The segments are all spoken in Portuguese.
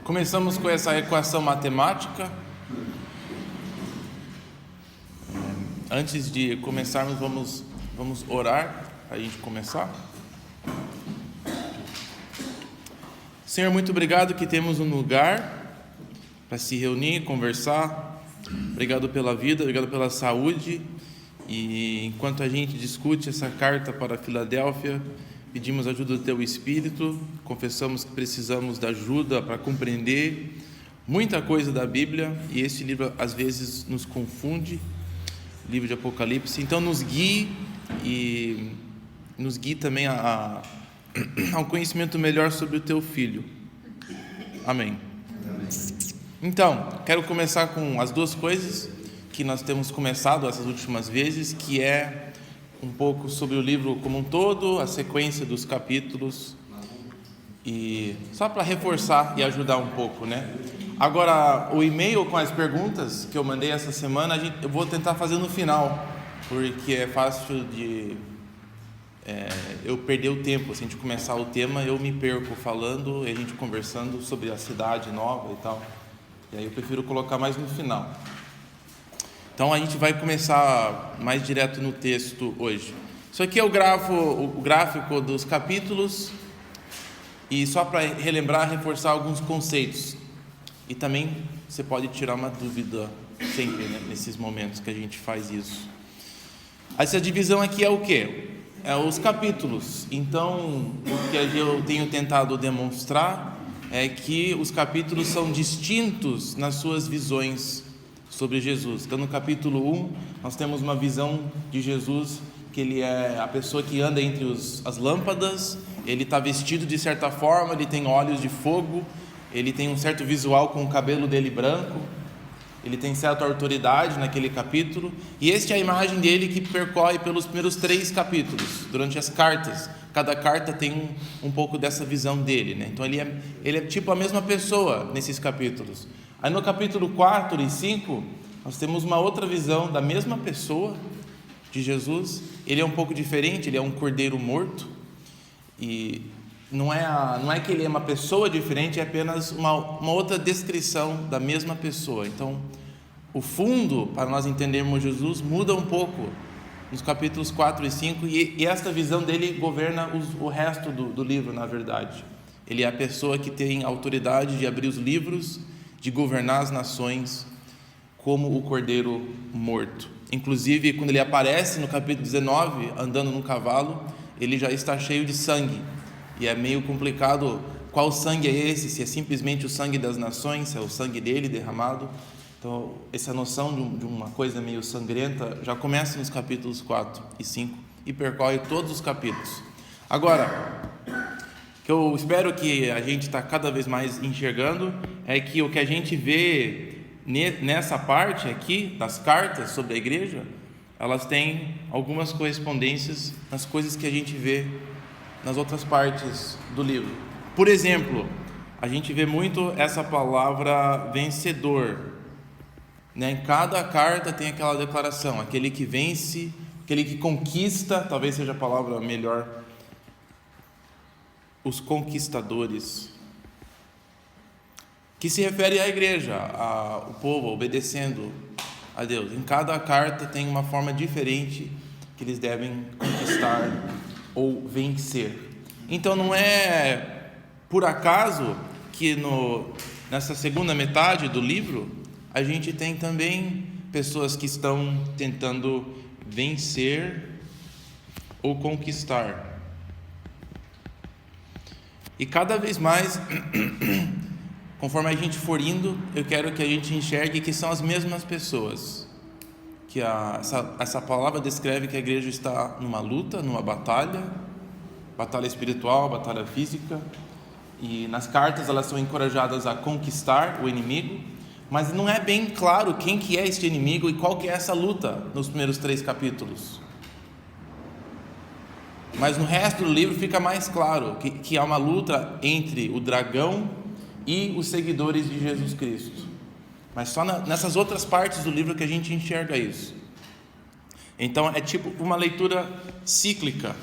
Começamos com essa equação matemática. Antes de começarmos, vamos orar para a gente começar. Senhor, muito obrigado que temos um lugar para se reunir, conversar. Obrigado pela vida, obrigado pela saúde. E enquanto a gente discute essa carta para Filadélfia, pedimos a ajuda do Teu Espírito, confessamos que precisamos da ajuda para compreender muita coisa da Bíblia, e esse livro às vezes nos confunde, o livro de Apocalipse. Então nos guie e nos guie também a um conhecimento melhor sobre o Teu Filho. Amém. Então, quero começar com as duas coisas que nós temos começado essas últimas vezes, que é um pouco sobre o livro como um todo, a sequência dos capítulos, e só para reforçar e ajudar um pouco, né? Agora, o e-mail com as perguntas que eu mandei essa semana, eu vou tentar fazer no final, porque é fácil de eu perder o tempo. Se a gente começar o tema, eu me perco falando e a gente conversando sobre a cidade nova e tal, e aí eu prefiro colocar mais no final. Então a gente vai começar mais direto no texto hoje. Isso aqui é o gráfico dos capítulos, e só para relembrar, reforçar alguns conceitos. E também você pode tirar uma dúvida sempre, né, nesses momentos que a gente faz isso. Essa divisão aqui é o quê? É os capítulos. Então, o que eu tenho tentado demonstrar é que os capítulos são distintos nas suas visões sobre Jesus. Então, no capítulo 1, nós temos uma visão de Jesus, que ele é a pessoa que anda entre as lâmpadas, ele está vestido de certa forma, ele tem olhos de fogo, ele tem um certo visual com o cabelo dele branco, ele tem certa autoridade naquele capítulo, e esta é a imagem dele que percorre pelos primeiros 3 capítulos, durante as cartas. Cada carta tem um pouco dessa visão dele, né? Então ele é tipo a mesma pessoa nesses capítulos. Aí no capítulo 4 e 5, nós temos uma outra visão da mesma pessoa de Jesus. Ele é um pouco diferente, ele é um cordeiro morto, e não é que ele é uma pessoa diferente, é apenas uma outra descrição da mesma pessoa. Então, o fundo, para nós entendermos Jesus, muda um pouco nos capítulos 4 e 5, e esta visão dele governa o resto do livro, na verdade. Ele é a pessoa que tem autoridade de abrir os livros, de governar as nações, como o cordeiro morto. Inclusive, quando ele aparece no capítulo 19, andando num cavalo, ele já está cheio de sangue, e é meio complicado qual sangue é esse, se é simplesmente o sangue das nações, se é o sangue dele derramado. Então, essa noção de uma coisa meio sangrenta já começa nos capítulos 4 e 5 e percorre todos os capítulos. Agora, o que eu espero que a gente está cada vez mais enxergando é que o que a gente vê nessa parte aqui das cartas sobre a igreja, elas têm algumas correspondências nas coisas que a gente vê nas outras partes do livro. Por exemplo, a gente vê muito essa palavra vencedor, né? Em cada carta tem aquela declaração: aquele que vence, aquele que conquista, talvez seja a palavra melhor, os conquistadores, que se refere à igreja, ao povo obedecendo a Deus. Em cada carta tem uma forma diferente que eles devem conquistar ou vencer. Então não é por acaso que nessa segunda metade do livro a gente tem também pessoas que estão tentando vencer ou conquistar. E cada vez mais, conforme a gente for indo, eu quero que a gente enxergue que são as mesmas pessoas, que essa palavra descreve que a igreja está numa luta, numa batalha espiritual, batalha física, e nas cartas elas são encorajadas a conquistar o inimigo, mas não é bem claro quem que é este inimigo e qual que é essa luta nos primeiros 3 capítulos. Mas no resto do livro fica mais claro que há uma luta entre o dragão e os seguidores de Jesus Cristo. Mas só nessas outras partes do livro que a gente enxerga isso. Então é tipo uma leitura cíclica,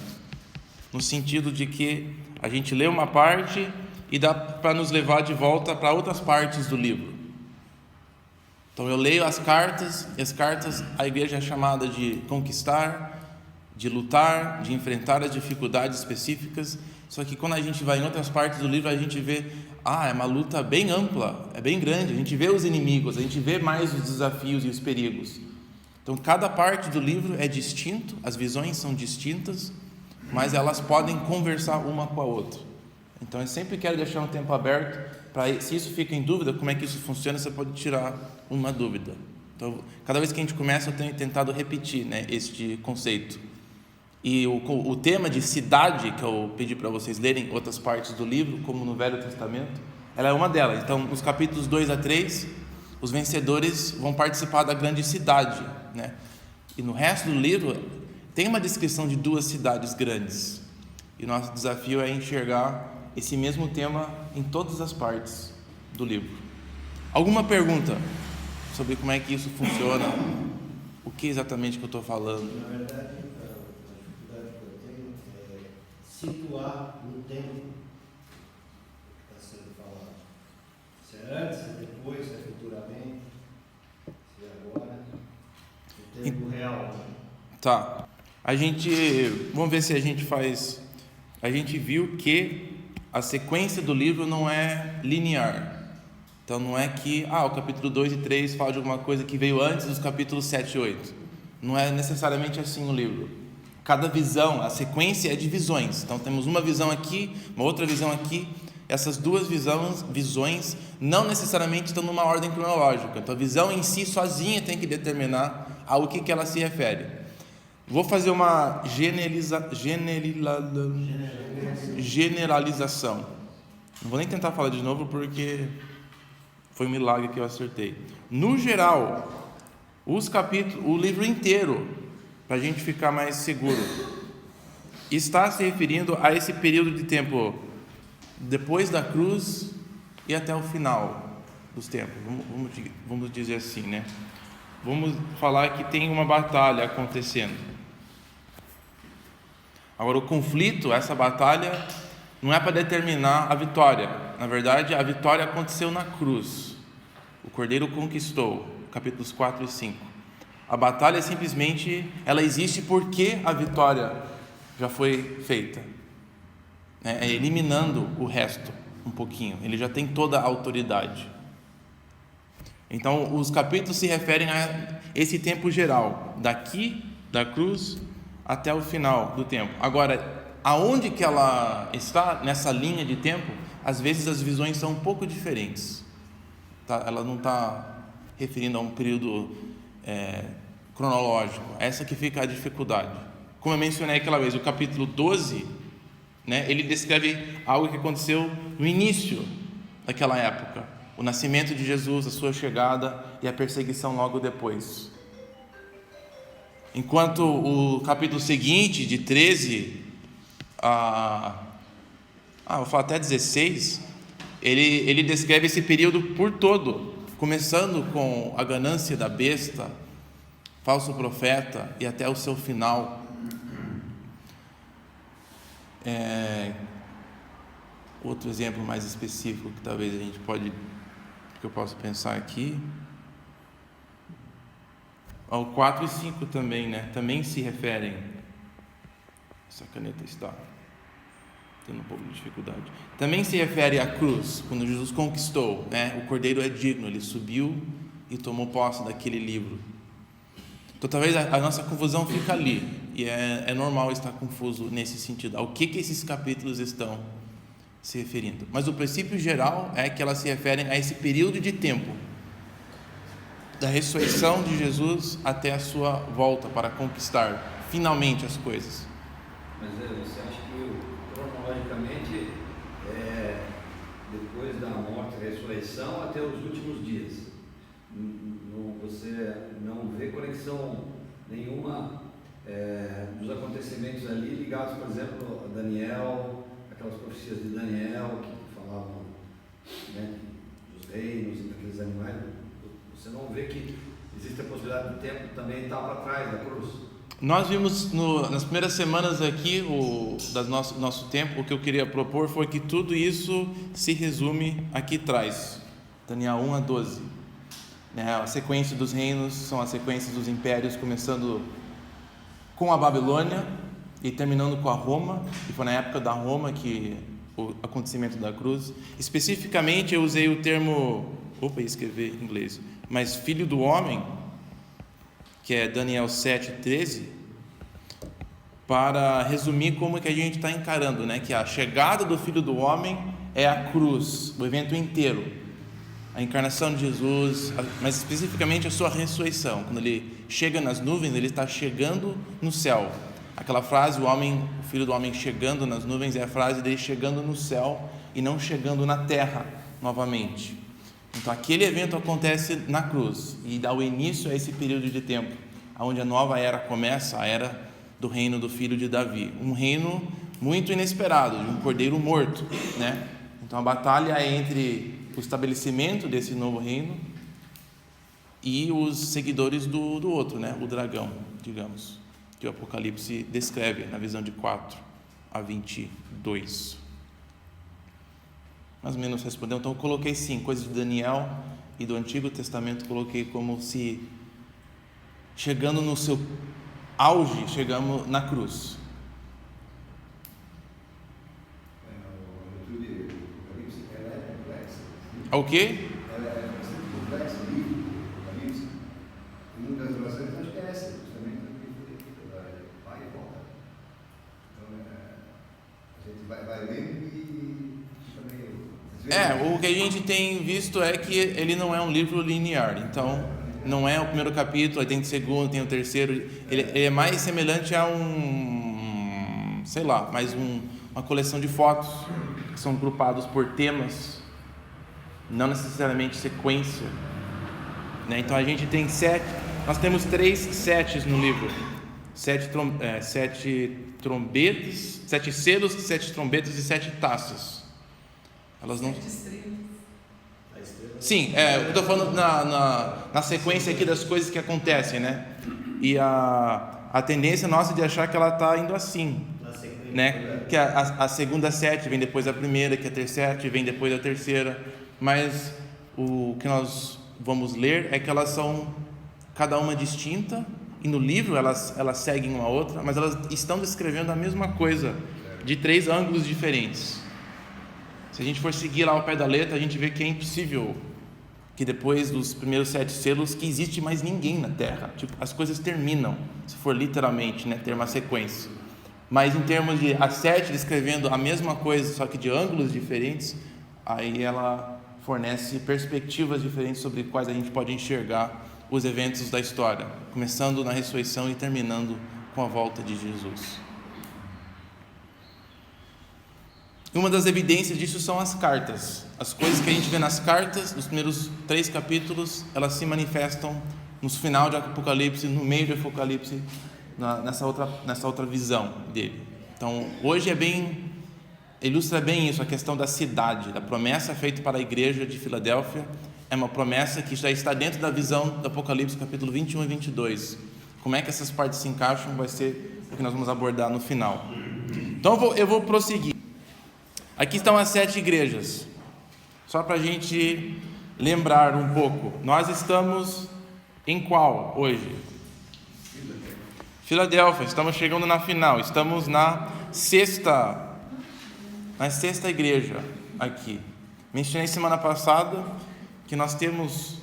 no sentido de que a gente lê uma parte, e dá para nos levar de volta para outras partes do livro. Então eu leio as cartas, e as cartas a igreja é chamada de conquistar, de lutar, de enfrentar as dificuldades específicas. Só que quando a gente vai em outras partes do livro, a gente vê, é uma luta bem ampla, é bem grande, a gente vê os inimigos, a gente vê mais os desafios e os perigos. Então cada parte do livro é distinto, as visões são distintas, mas elas podem conversar uma com a outra. Então eu sempre quero deixar um tempo aberto, para se isso fica em dúvida, como é que isso funciona, você pode tirar uma dúvida. Então cada vez que a gente começa, eu tenho tentado repetir, este conceito. E o tema de cidade, que eu pedi para vocês lerem outras partes do livro, como no Velho Testamento, ela é uma delas. Então, nos capítulos 2 a 3, os vencedores vão participar da grande cidade, E no resto do livro, tem uma descrição de 2 cidades grandes. E nosso desafio é enxergar esse mesmo tema em todas as partes do livro. Alguma pergunta sobre como é que isso funciona? O que exatamente que eu estou falando? Na verdade, situar no tempo que está sendo falado. Se é antes, se é depois, se é futuramente, se é agora, no tempo real. Tá. Vamos ver se a gente faz. A gente viu que a sequência do livro não é linear. Então não é que o capítulo 2 e 3 fala de alguma coisa que veio antes dos capítulos 7 e 8. Não é necessariamente assim o livro. Cada visão, a sequência é de visões. Então temos uma visão aqui, uma outra visão aqui. Essas 2 visões não necessariamente estão numa ordem cronológica. Então a visão em si sozinha tem que determinar ao que ela se refere. Vou fazer uma generalização. Não vou nem tentar falar de novo porque foi um milagre que eu acertei. No geral, o livro inteiro, para a gente ficar mais seguro, está se referindo a esse período de tempo depois da cruz e até o final dos tempos. Vamos dizer assim, Vamos falar que tem uma batalha acontecendo. Agora, o conflito, essa batalha, não é para determinar a vitória. Na verdade, a vitória aconteceu na cruz. O Cordeiro conquistou, capítulos 4 e 5. A batalha simplesmente, ela existe porque a vitória já foi feita, eliminando o resto um pouquinho. Ele já tem toda a autoridade. Então, os capítulos se referem a esse tempo geral, daqui da cruz até o final do tempo. Agora, aonde que ela está nessa linha de tempo, às vezes as visões são um pouco diferentes. Ela não está referindo a um período cronológico. Essa que fica a dificuldade. Como eu mencionei aquela vez, o capítulo 12, ele descreve algo que aconteceu no início daquela época. O nascimento de Jesus, a sua chegada e a perseguição logo depois. Enquanto o capítulo seguinte, de 13 vou falar até 16, ele descreve esse período por todo, começando com a ganância da besta, falso profeta, e até o seu final. Outro exemplo mais específico que talvez que eu possa pensar aqui, ao 4 e 5 também, também se referem. Essa caneta está tendo um pouco de dificuldade. Também se refere à cruz, quando Jesus conquistou, o Cordeiro é digno, ele subiu e tomou posse daquele livro. Então talvez a nossa confusão fica ali, e é normal estar confuso nesse sentido. Ao que esses capítulos estão se referindo? Mas o princípio geral é que elas se referem a esse período de tempo, da ressurreição de Jesus até a sua volta para conquistar finalmente as coisas. Mas você acha que cronologicamente depois da morte e ressurreição até os últimos dias? Você não vê conexão nenhuma dos acontecimentos ali ligados, por exemplo, a Daniel, aquelas profecias de Daniel que falavam dos reinos e daqueles animais. Você não vê que existe a possibilidade do tempo também estar para trás da cruz? Nós vimos nas primeiras semanas aqui nosso tempo, o que eu queria propor foi que tudo isso se resume aqui atrás, Daniel 1 a 12. A sequência dos reinos são as sequências dos impérios, começando com a Babilônia e terminando com a Roma, e foi na época da Roma que o acontecimento da cruz. Especificamente eu usei o termo, escrever em inglês, mas filho do homem, que é Daniel 7:13, para resumir como que a gente está encarando, que a chegada do Filho do Homem é a cruz, o evento inteiro, a encarnação de Jesus, mas especificamente a sua ressurreição. Quando ele chega nas nuvens, ele está chegando no céu. Aquela frase, o Filho do Homem chegando nas nuvens, é a frase dele chegando no céu e não chegando na terra novamente. Então aquele evento acontece na cruz e dá o início a esse período de tempo, onde a nova era começa, a era do reino do filho de Davi, um reino muito inesperado, de um cordeiro morto, Então a batalha é entre o estabelecimento desse novo reino e os seguidores do outro, o dragão, digamos, que o Apocalipse descreve na visão de 4 a 22. Mais ou menos respondeu. Então eu coloquei sim, coisas de Daniel e do Antigo Testamento, coloquei como se chegando no seu auge, chegamos na cruz. A leitura do Apocalipse, ela é complexa. O quê? Ela é bastante complexa, o livro do Apocalipse. E uma das razões acho que é essa, justamente porque vai e volta. Então a gente vai lendo e também. O que a gente tem visto é que ele não é um livro linear, então não é o primeiro capítulo, aí tem o segundo, tem o terceiro, ele é mais semelhante a uma coleção de fotos que são agrupados por temas, não necessariamente sequência, Então a gente tem nós temos 3 setes no livro, 7 trombetas, 7 selos, 7 trombetas e 7 taças. Elas não... Sim, eu estou falando na sequência aqui das coisas que acontecem, E a tendência nossa de achar que ela está indo assim, Que a segunda sete vem depois da primeira, que a terceira vem depois da terceira, mas o que nós vamos ler é que elas são cada uma distinta, e no livro elas seguem uma outra, mas elas estão descrevendo a mesma coisa, de 3 ângulos diferentes. Se a gente for seguir lá ao pé da letra, a gente vê que é impossível que depois dos primeiros 7 selos que existe mais ninguém na Terra. As coisas terminam, se for literalmente, ter uma sequência. Mas em termos de a 7 descrevendo a mesma coisa, só que de ângulos diferentes, aí ela fornece perspectivas diferentes sobre quais a gente pode enxergar os eventos da história, começando na ressurreição e terminando com a volta de Jesus. Uma das evidências disso são as cartas. As coisas que a gente vê nas cartas, nos primeiros 3 capítulos, elas se manifestam no final de Apocalipse, no meio de Apocalipse, nessa outra visão dele. Então, hoje ilustra bem isso, a questão da cidade, da promessa feita para a igreja de Filadélfia. É uma promessa que já está dentro da visão do Apocalipse, capítulo 21 e 22. Como é que essas partes se encaixam vai ser o que nós vamos abordar no final. Então, eu vou prosseguir. Aqui estão as 7 igrejas, só para a gente lembrar um pouco. Nós estamos em qual hoje? Filadélfia, estamos chegando na final, estamos na sexta igreja aqui. Mencionei semana passada que nós temos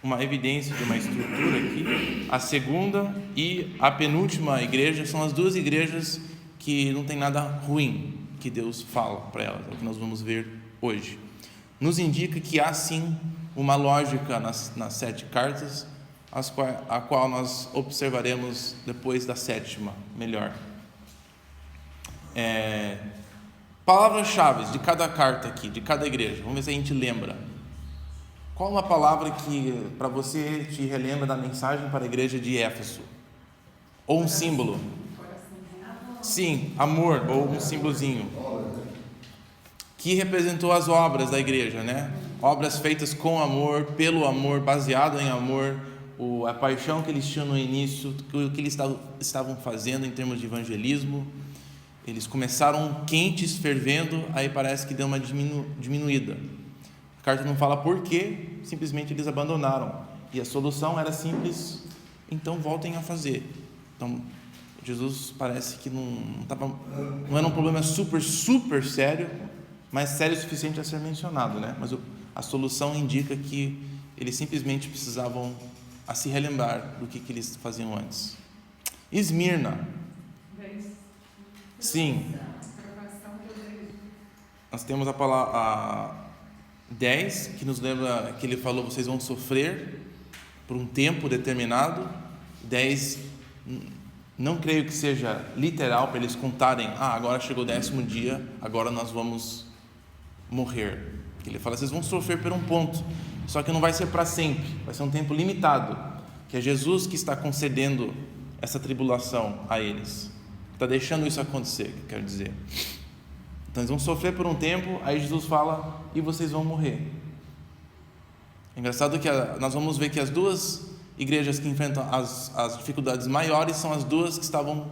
uma evidência de uma estrutura aqui. A segunda e a penúltima igreja são as 2 igrejas que não tem nada ruim que Deus fala para elas, é o que nós vamos ver hoje. Nos indica que há sim uma lógica nas 7 cartas, a qual nós observaremos depois da 7ª, melhor. Palavras-chave de cada carta aqui, de cada igreja, vamos ver se a gente lembra. Qual uma palavra que para você te relembra da mensagem para a igreja de Éfeso? Ou um símbolo? Sim, amor, ou um símbolozinho que representou as obras da igreja, Obras feitas com amor, pelo amor, baseado em amor, a paixão que eles tinham no início, o que eles estavam fazendo em termos de evangelismo. Eles começaram quentes, fervendo, aí parece que deu uma diminuída. A carta não fala por quê, simplesmente eles abandonaram. E a solução era simples, então voltem a fazer. Então, Jesus parece que não era um problema super, super sério, mas sério o suficiente a ser mencionado, né? Mas a solução indica que eles simplesmente precisavam a se relembrar do que eles faziam antes. Esmirna. Sim. Nós temos a palavra 10, que nos lembra que ele falou: vocês vão sofrer por um tempo determinado. 10, não creio que seja literal para eles contarem: agora chegou o 10º dia, agora nós vamos morrer. Ele fala: vocês vão sofrer por um ponto, só que não vai ser para sempre, vai ser um tempo limitado, que é Jesus que está concedendo essa tribulação a eles, está deixando isso acontecer, quero dizer. Então eles vão sofrer por um tempo, aí Jesus fala: e vocês vão morrer. É engraçado que nós vamos ver que as duas igrejas que enfrentam as dificuldades maiores são as duas que estavam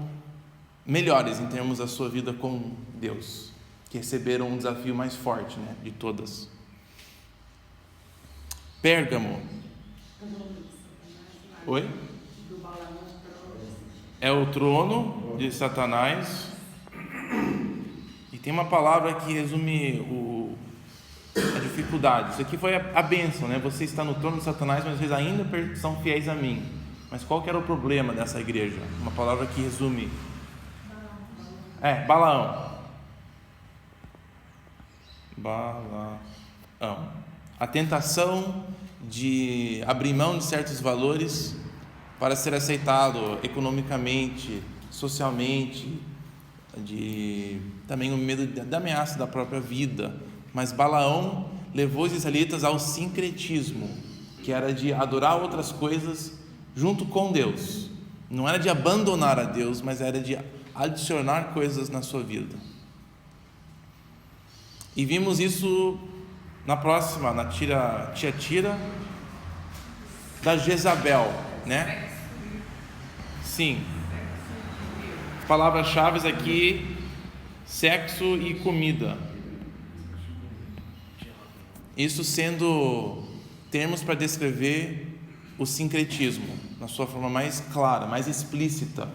melhores em termos da sua vida com Deus, que receberam um desafio mais forte, né, de todas. Pérgamo. Oi? É o trono de Satanás. E tem uma palavra que resume a dificuldade. Isso aqui foi a bênção, né? Você está no trono de Satanás, mas vocês ainda são fiéis a mim. Mas qual que era o problema dessa igreja? Uma palavra que resume. Balaão. A tentação de abrir mão de certos valores para ser aceitado economicamente, socialmente, também o medo da ameaça da própria vida. Mas Balaão levou os israelitas ao sincretismo, que era de adorar outras coisas junto com Deus. Não era de abandonar a Deus, mas era de adicionar coisas na sua vida. E vimos isso na próxima, na Tiatira da Jezabel, né? Sim. Palavras-chave aqui: sexo e comida. Isso sendo termos para descrever o sincretismo na sua forma mais clara, mais explícita,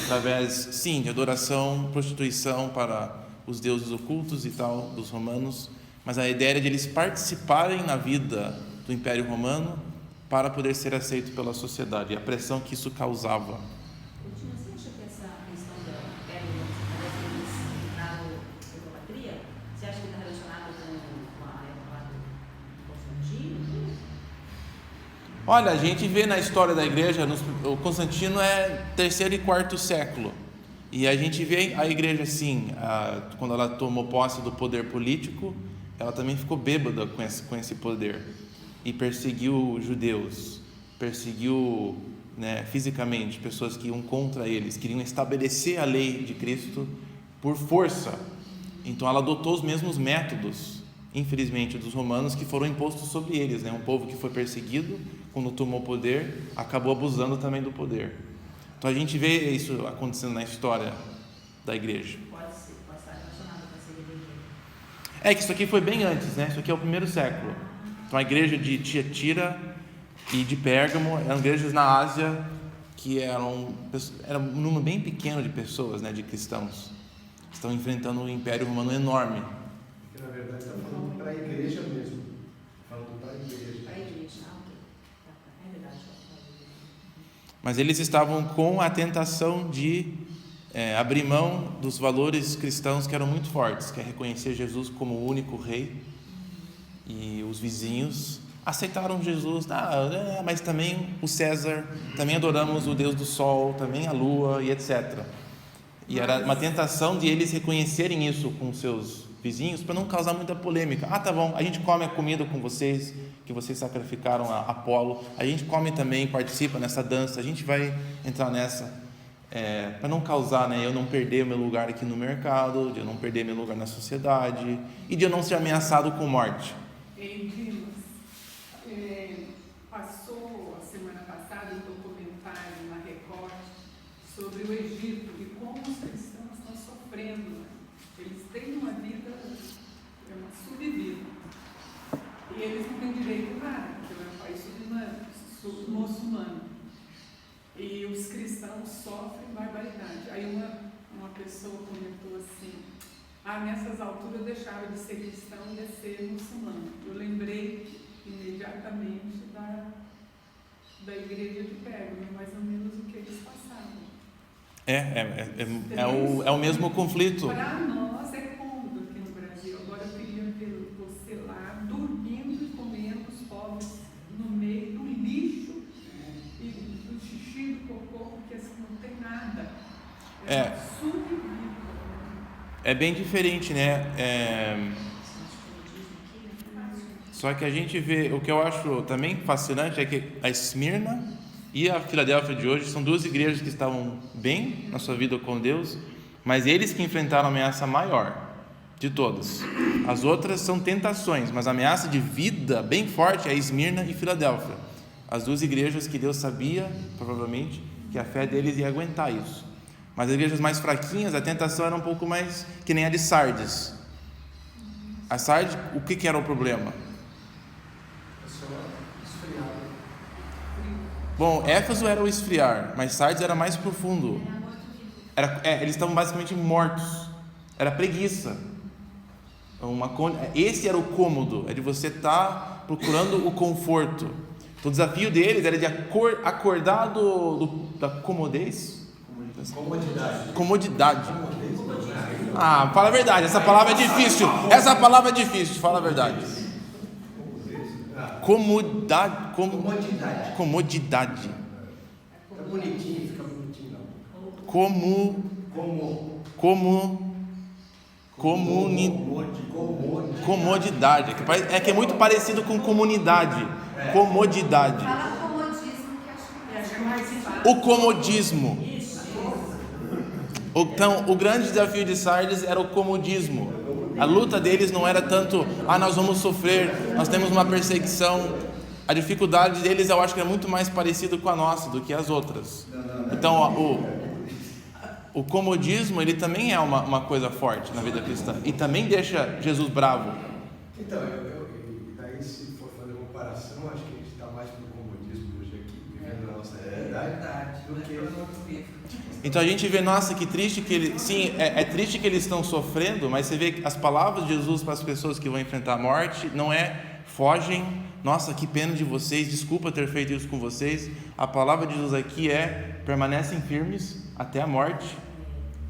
através, sim, de adoração, prostituição para os deuses ocultos e tal, dos romanos, mas a ideia era de eles participarem na vida do Império Romano para poder ser aceito pela sociedade, e a pressão que isso causava. Você acha que essa questão da Pérgamo, na idolatria, você acha que está relacionada com a época do Constantino? Olha, a gente vê na história da igreja, o Constantino é 3º e 4º século, e a gente vê a igreja assim, quando ela tomou posse do poder político, ela também ficou bêbada com esse poder, e perseguiu judeus, perseguiu, né, fisicamente pessoas que iam contra eles, queriam estabelecer a lei de Cristo por força. Então ela adotou os mesmos métodos, infelizmente, dos romanos, que foram impostos sobre eles, né? Um povo que foi perseguido, quando tomou poder, acabou abusando também do poder. Então a gente vê isso acontecendo na história da igreja. Pode estar relacionado com essa igreja. É que isso aqui foi bem antes, né? Isso aqui é o 1º século. Então a igreja de Tiatira e de Pérgamo eram igrejas na Ásia que era um número bem pequeno de pessoas, né, de cristãos. Estão enfrentando um império romano enorme. Porque na verdade está falando para a igreja mesmo. Falando para a igreja. Para a igreja, ok. É verdade. Mas eles estavam com a tentação de abrir mão dos valores cristãos que eram muito fortes, que é reconhecer Jesus como o único rei. E os vizinhos aceitaram Jesus, mas também o César, também adoramos o Deus do Sol, também a Lua e etc. E era uma tentação de eles reconhecerem isso com seus vizinhos, para não causar muita polêmica. Tá bom, a gente come a comida com vocês, que vocês sacrificaram a Apolo, a gente come também, participa nessa dança, a gente vai entrar nessa, para não causar, né, eu não perder meu lugar aqui no mercado, de eu não perder meu lugar na sociedade, e de eu não ser ameaçado com morte. Passou a semana passada do Egito e como os cristãos estão sofrendo. Né? Eles têm uma vida, uma subvida. E eles não têm direito a nada, porque é um país muçulmano. E os cristãos sofrem barbaridade. Aí uma pessoa comentou assim, nessas alturas eu deixava de ser cristão e ia ser muçulmano. Eu lembrei imediatamente da igreja de Pérgamo, mais ou menos o que eles passavam. É o mesmo conflito. Para nós é cômodo aqui no Brasil. Agora eu queria ver você lá, dormindo e comendo os pobres no meio do lixo e do xixi, do cocô, porque assim não tem nada. Subvivido. É bem diferente, né? Só que a gente vê, o que eu acho também fascinante é que a Esmirna e a Filadélfia de hoje são duas igrejas que estavam bem na sua vida com Deus, mas eles que enfrentaram a ameaça maior de todas. As outras são tentações, mas a ameaça de vida bem forte é Esmirna e Filadélfia. As duas igrejas que Deus sabia, provavelmente, que a fé deles ia aguentar isso. Mas as igrejas mais fraquinhas, a tentação era um pouco mais que nem a de Sardes. A Sardes, o que era o problema? Bom, Éfeso era o esfriar, mas Sardes era mais profundo. Eles estavam basicamente mortos. Era preguiça. Esse era o cômodo, é de você estar procurando o conforto. Então, o desafio deles era de acordar da comodez. Comodidade. Fala a verdade, essa palavra é difícil. Fala a verdade. Comodidade. Fica bonitinho, não. Comodidade. Que é muito parecido com comunidade. Comodidade. Fala comodismo, que acho que é mais fácil. O comodismo. Então, o grande desafio de Sardes era o comodismo. A luta deles não era tanto, nós vamos sofrer, nós temos uma perseguição. A dificuldade deles, eu acho que é muito mais parecido com a nossa do que as outras. Então, o comodismo, ele também é uma coisa forte na vida cristã e também deixa Jesus bravo. Então, daí se for fazer uma comparação, acho que a gente está mais no comodismo hoje aqui, vivendo a nossa realidade, do que... Então a gente vê, nossa, que triste que eles... Sim, é triste que eles estão sofrendo, mas você vê que as palavras de Jesus para as pessoas que vão enfrentar a morte não é fogem, nossa, que pena de vocês, desculpa ter feito isso com vocês. A palavra de Jesus aqui é permanecem firmes até a morte,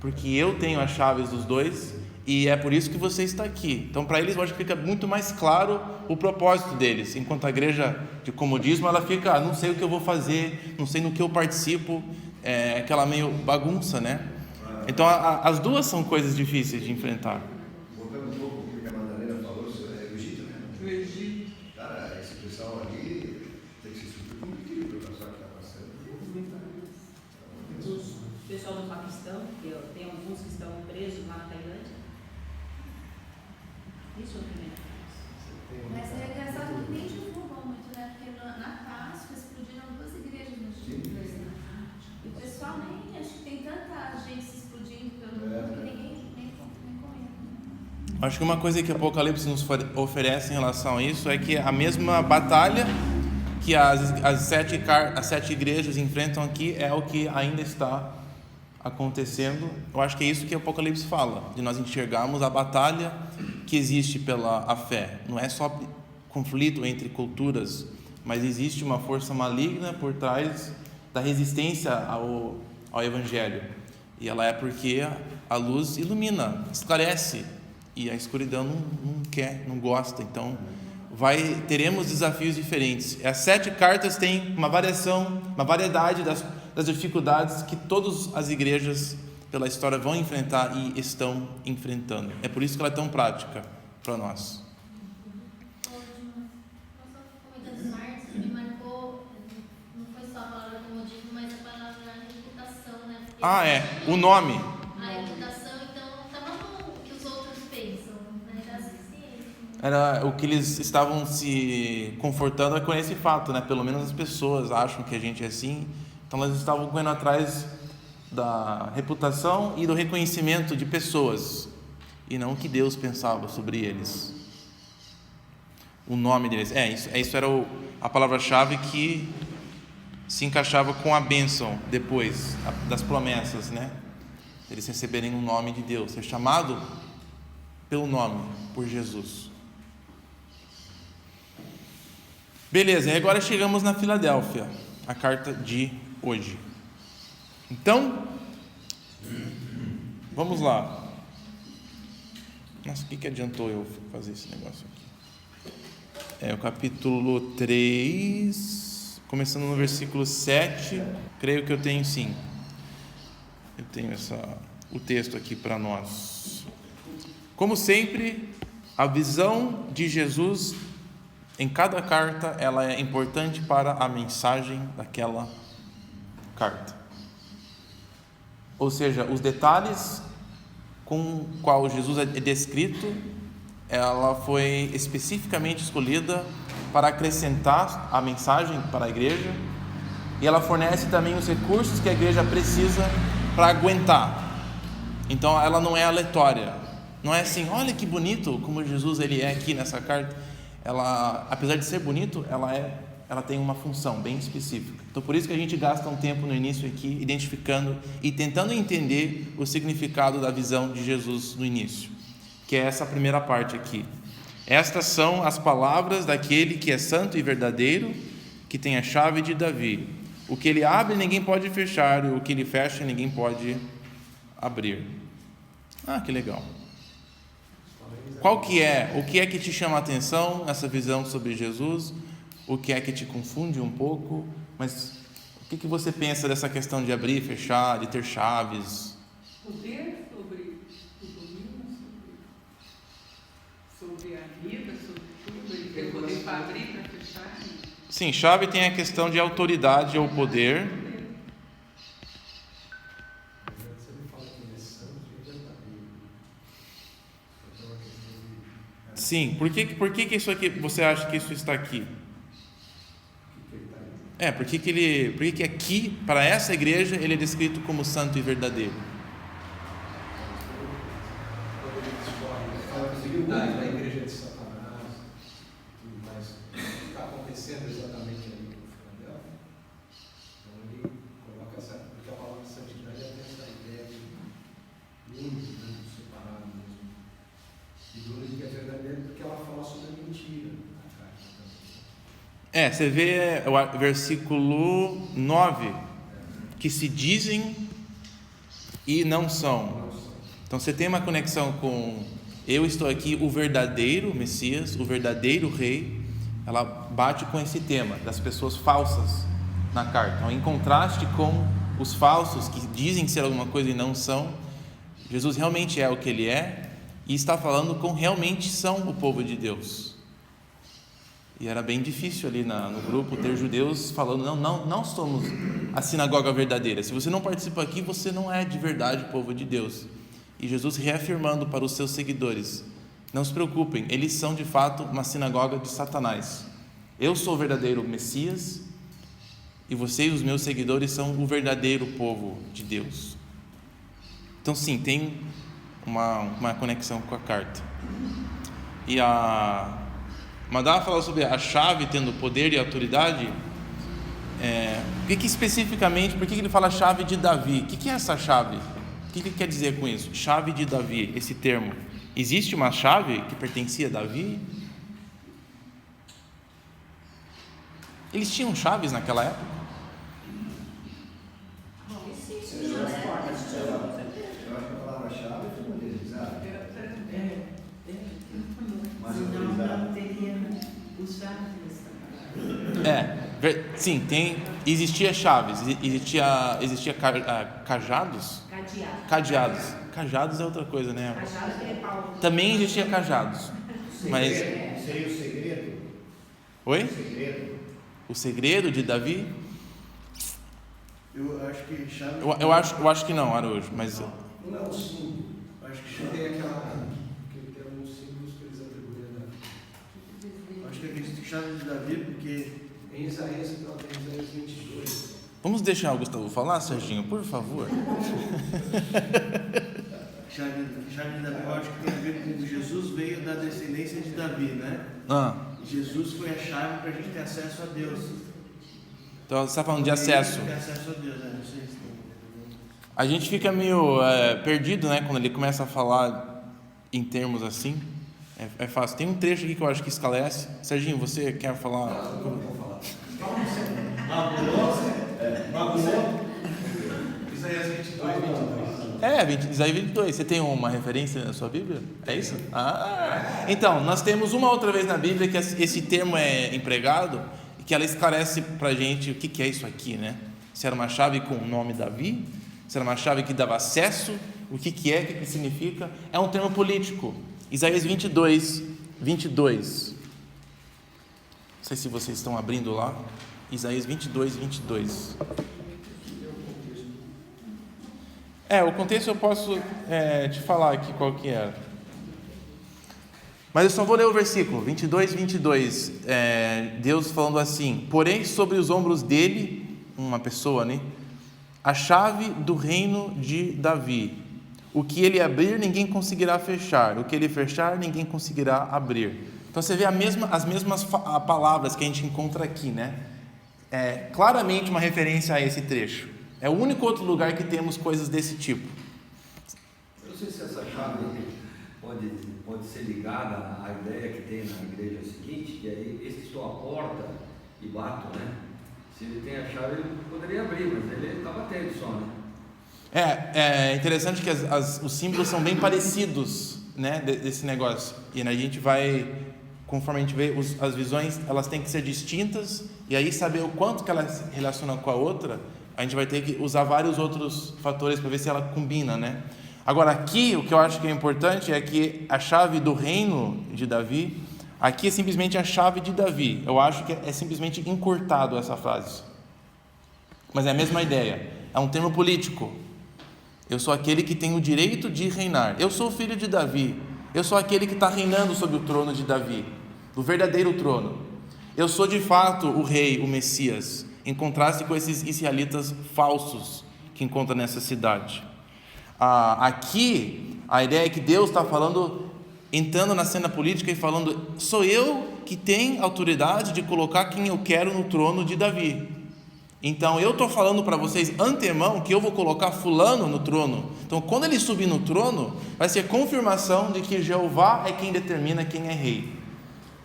porque eu tenho as chaves dos dois e é por isso que você está aqui. Então para eles eu acho que fica muito mais claro o propósito deles, enquanto a igreja de comodismo ela fica, não sei o que eu vou fazer, não sei no que eu participo, é aquela meio bagunça, né? Então as duas são coisas difíceis de enfrentar. Voltando um pouco o que a Madalena falou, é o Egito, né? O Egito. Cara, esse pessoal ali tem que se submeter para passar o que está passando. O pessoal do Paquistão, que tem alguns que estão presos lá na Tailândia. Isso é o primeiro caso. Mas é engraçado que nem divulgam muito, né? Porque na Páscoa explodiram 2 igrejas no Egito. E o pessoal nem, acho que tem tanta gente se explodindo pelo mundo que ninguém comenta. Acho que uma coisa que Apocalipse nos oferece em relação a isso é que a mesma batalha que as 7 igrejas enfrentam aqui é o que ainda está acontecendo. Eu acho que é isso que Apocalipse fala, de nós enxergarmos a batalha que existe pela fé. Não é só conflito entre culturas, mas existe uma força maligna por trás da resistência ao Evangelho. E ela é porque a luz ilumina, esclarece, e a escuridão não quer, não gosta. Então, teremos desafios diferentes. As 7 cartas têm uma variedade das dificuldades que todas as igrejas pela história vão enfrentar e estão enfrentando. É por isso que ela é tão prática para nós. Comentando Marx, me marcou, não foi só a palavra comodismo, mas a palavra reputação, né? O nome. A reputação, então, estava no que os outros pensam, né? Era suficiente. Era o que eles estavam se confortando com esse fato, né? Pelo menos as pessoas acham que a gente é assim, então elas estavam correndo atrás da reputação e do reconhecimento de pessoas, e não o que Deus pensava sobre eles. O nome deles. Isso era a palavra-chave que se encaixava com a bênção depois das promessas, né? Eles receberem o nome de Deus, ser chamado pelo nome, por Jesus. Beleza, e agora chegamos na Filadélfia, a carta de hoje. Então, vamos lá. Nossa, o que adiantou eu fazer esse negócio aqui? O capítulo 3, começando no versículo 7, creio que eu tenho sim. Eu tenho o texto aqui para nós. Como sempre, a visão de Jesus em cada carta, ela é importante para a mensagem daquela carta. Ou seja, os detalhes com qual Jesus é descrito, ela foi especificamente escolhida para acrescentar a mensagem para a igreja, e ela fornece também os recursos que a igreja precisa para aguentar. Então ela não é aleatória, não é assim, olha que bonito como Jesus ele é aqui nessa carta. Ela, apesar de ser bonito, ela tem uma função bem específica. Então por isso que a gente gasta um tempo no início aqui identificando e tentando entender o significado da visão de Jesus no início, que é essa primeira parte aqui. Estas são as palavras daquele que é santo e verdadeiro, que tem a chave de Davi. O que ele abre ninguém pode fechar, e o que ele fecha ninguém pode abrir. Ah, que legal. O que é que te chama a atenção nessa visão sobre Jesus? O que é que te confunde um pouco? Mas o que você pensa dessa questão de abrir, fechar, de ter chaves? Poder sobre o domínio, sobre a vida, sobre tudo, ele tem poder para abrir, para fechar. Sim, chave tem a questão de autoridade ou poder. Sim, por que isso aqui, você acha que isso está aqui? Por que aqui, para essa igreja, ele é descrito como santo e verdadeiro? Fala a possibilidade da igreja de Satanás, tudo mais. O que está acontecendo exatamente ali com o Filadélfia? Então ele coloca porque a palavra de santidade tem essa ideia de único, separado mesmo. E do único que é verdadeiro, porque ela fala sobre a mentira. Você vê o versículo 9, que se dizem e não são. Então você tem uma conexão com eu estou aqui, o verdadeiro Messias, o verdadeiro Rei. Ela bate com esse tema das pessoas falsas na carta. Então, em contraste com os falsos que dizem ser alguma coisa e não são, Jesus realmente é o que ele é e está falando com realmente são o povo de Deus. E era bem difícil ali no grupo ter judeus falando, não somos a sinagoga verdadeira. Se você não participa aqui, você não é de verdade povo de Deus. E Jesus reafirmando para os seus seguidores, não se preocupem, eles são de fato uma sinagoga de Satanás. Eu sou o verdadeiro Messias e vocês, os meus seguidores, são o verdadeiro povo de Deus. Então sim, tem uma conexão com a carta. E a Madá fala sobre a chave tendo poder e autoridade. Por que ele fala chave de Davi? O que é essa chave? O que ele quer dizer com isso? Chave de Davi, esse termo. Existe uma chave que pertencia a Davi? Eles tinham chaves naquela época? Eu acho que a palavra-chave é familiarizada. Mas Não teria os chaves. Sim, existia chaves, existia cajados? Cadeados. Cajados é outra coisa, né? Cajado é pau. Também existia cajados. Mas seria o segredo? Oi? O segredo? O segredo de Davi? Eu acho que chave. Eu acho que não, Araújo, mas Não é o símbolo. Acho que chave é aquele termo símbolos que eles atribuem a Davi. Acho que acredito que chave de Davi, porque em Isaías 22. Vamos deixar o Gustavo falar, Serginho, por favor. Chave de Davi, eu acho que tem a ver com que Jesus veio da descendência de Davi, né? Jesus foi a chave para a gente ter acesso a Deus. Então você está falando de acesso. Ter acesso a Deus, não sei se tem. A gente fica meio perdido, né? Quando ele começa a falar em termos assim. É fácil. Tem um trecho aqui que eu acho que esclarece. Serginho, você quer falar? Vou falar. Isaías 22. Isaías 22. Você tem uma referência na sua Bíblia? É isso? Então, nós temos uma outra vez na Bíblia que esse termo é empregado e que ela esclarece pra gente o que é isso aqui, né? Se era uma chave com o nome Davi, se era uma chave que dava acesso, o que é, o que significa. É um termo político. Isaías 22. Não sei se vocês estão abrindo lá. Isaías 22. O contexto eu posso te falar aqui qual que é. Mas eu só vou ler o versículo 22. Deus falando assim: porém sobre os ombros dele, uma pessoa, né? A chave do reino de Davi. O que ele abrir, ninguém conseguirá fechar. O que ele fechar, ninguém conseguirá abrir. Então você vê as mesmas palavras que a gente encontra aqui, né? Claramente uma referência a esse trecho. É o único outro lugar que temos coisas desse tipo. Eu não sei se essa chave pode ser ligada à ideia que tem na igreja seguinte, que é esse que estou à porta e bato, né? Se ele tem a chave, ele poderia abrir, mas ele está batendo só, né? É interessante que os símbolos são bem parecidos, né, desse negócio. E a gente vai, conforme a gente vê as visões, elas têm que ser distintas, e aí saber o quanto que elas se relacionam com a outra, a gente vai ter que usar vários outros fatores para ver se ela combina, né? Agora aqui, o que eu acho que é importante é que a chave do reino de Davi, aqui é simplesmente a chave de Davi. Eu acho que é simplesmente encurtado essa frase. Mas é a mesma ideia. É um termo político. Eu sou aquele que tem o direito de reinar. Eu sou o filho de Davi. Eu sou aquele que está reinando sobre o trono de Davi, do verdadeiro trono. Eu sou de fato o rei, o Messias, em contraste com esses israelitas falsos que encontra nessa cidade. Aqui, a ideia é que Deus está falando, entrando na cena política e falando: sou eu que tenho autoridade de colocar quem eu quero no trono de Davi. Então eu estou falando para vocês antemão que eu vou colocar fulano no trono. Então quando ele subir no trono, vai ser confirmação de que Jeová é quem determina quem é rei.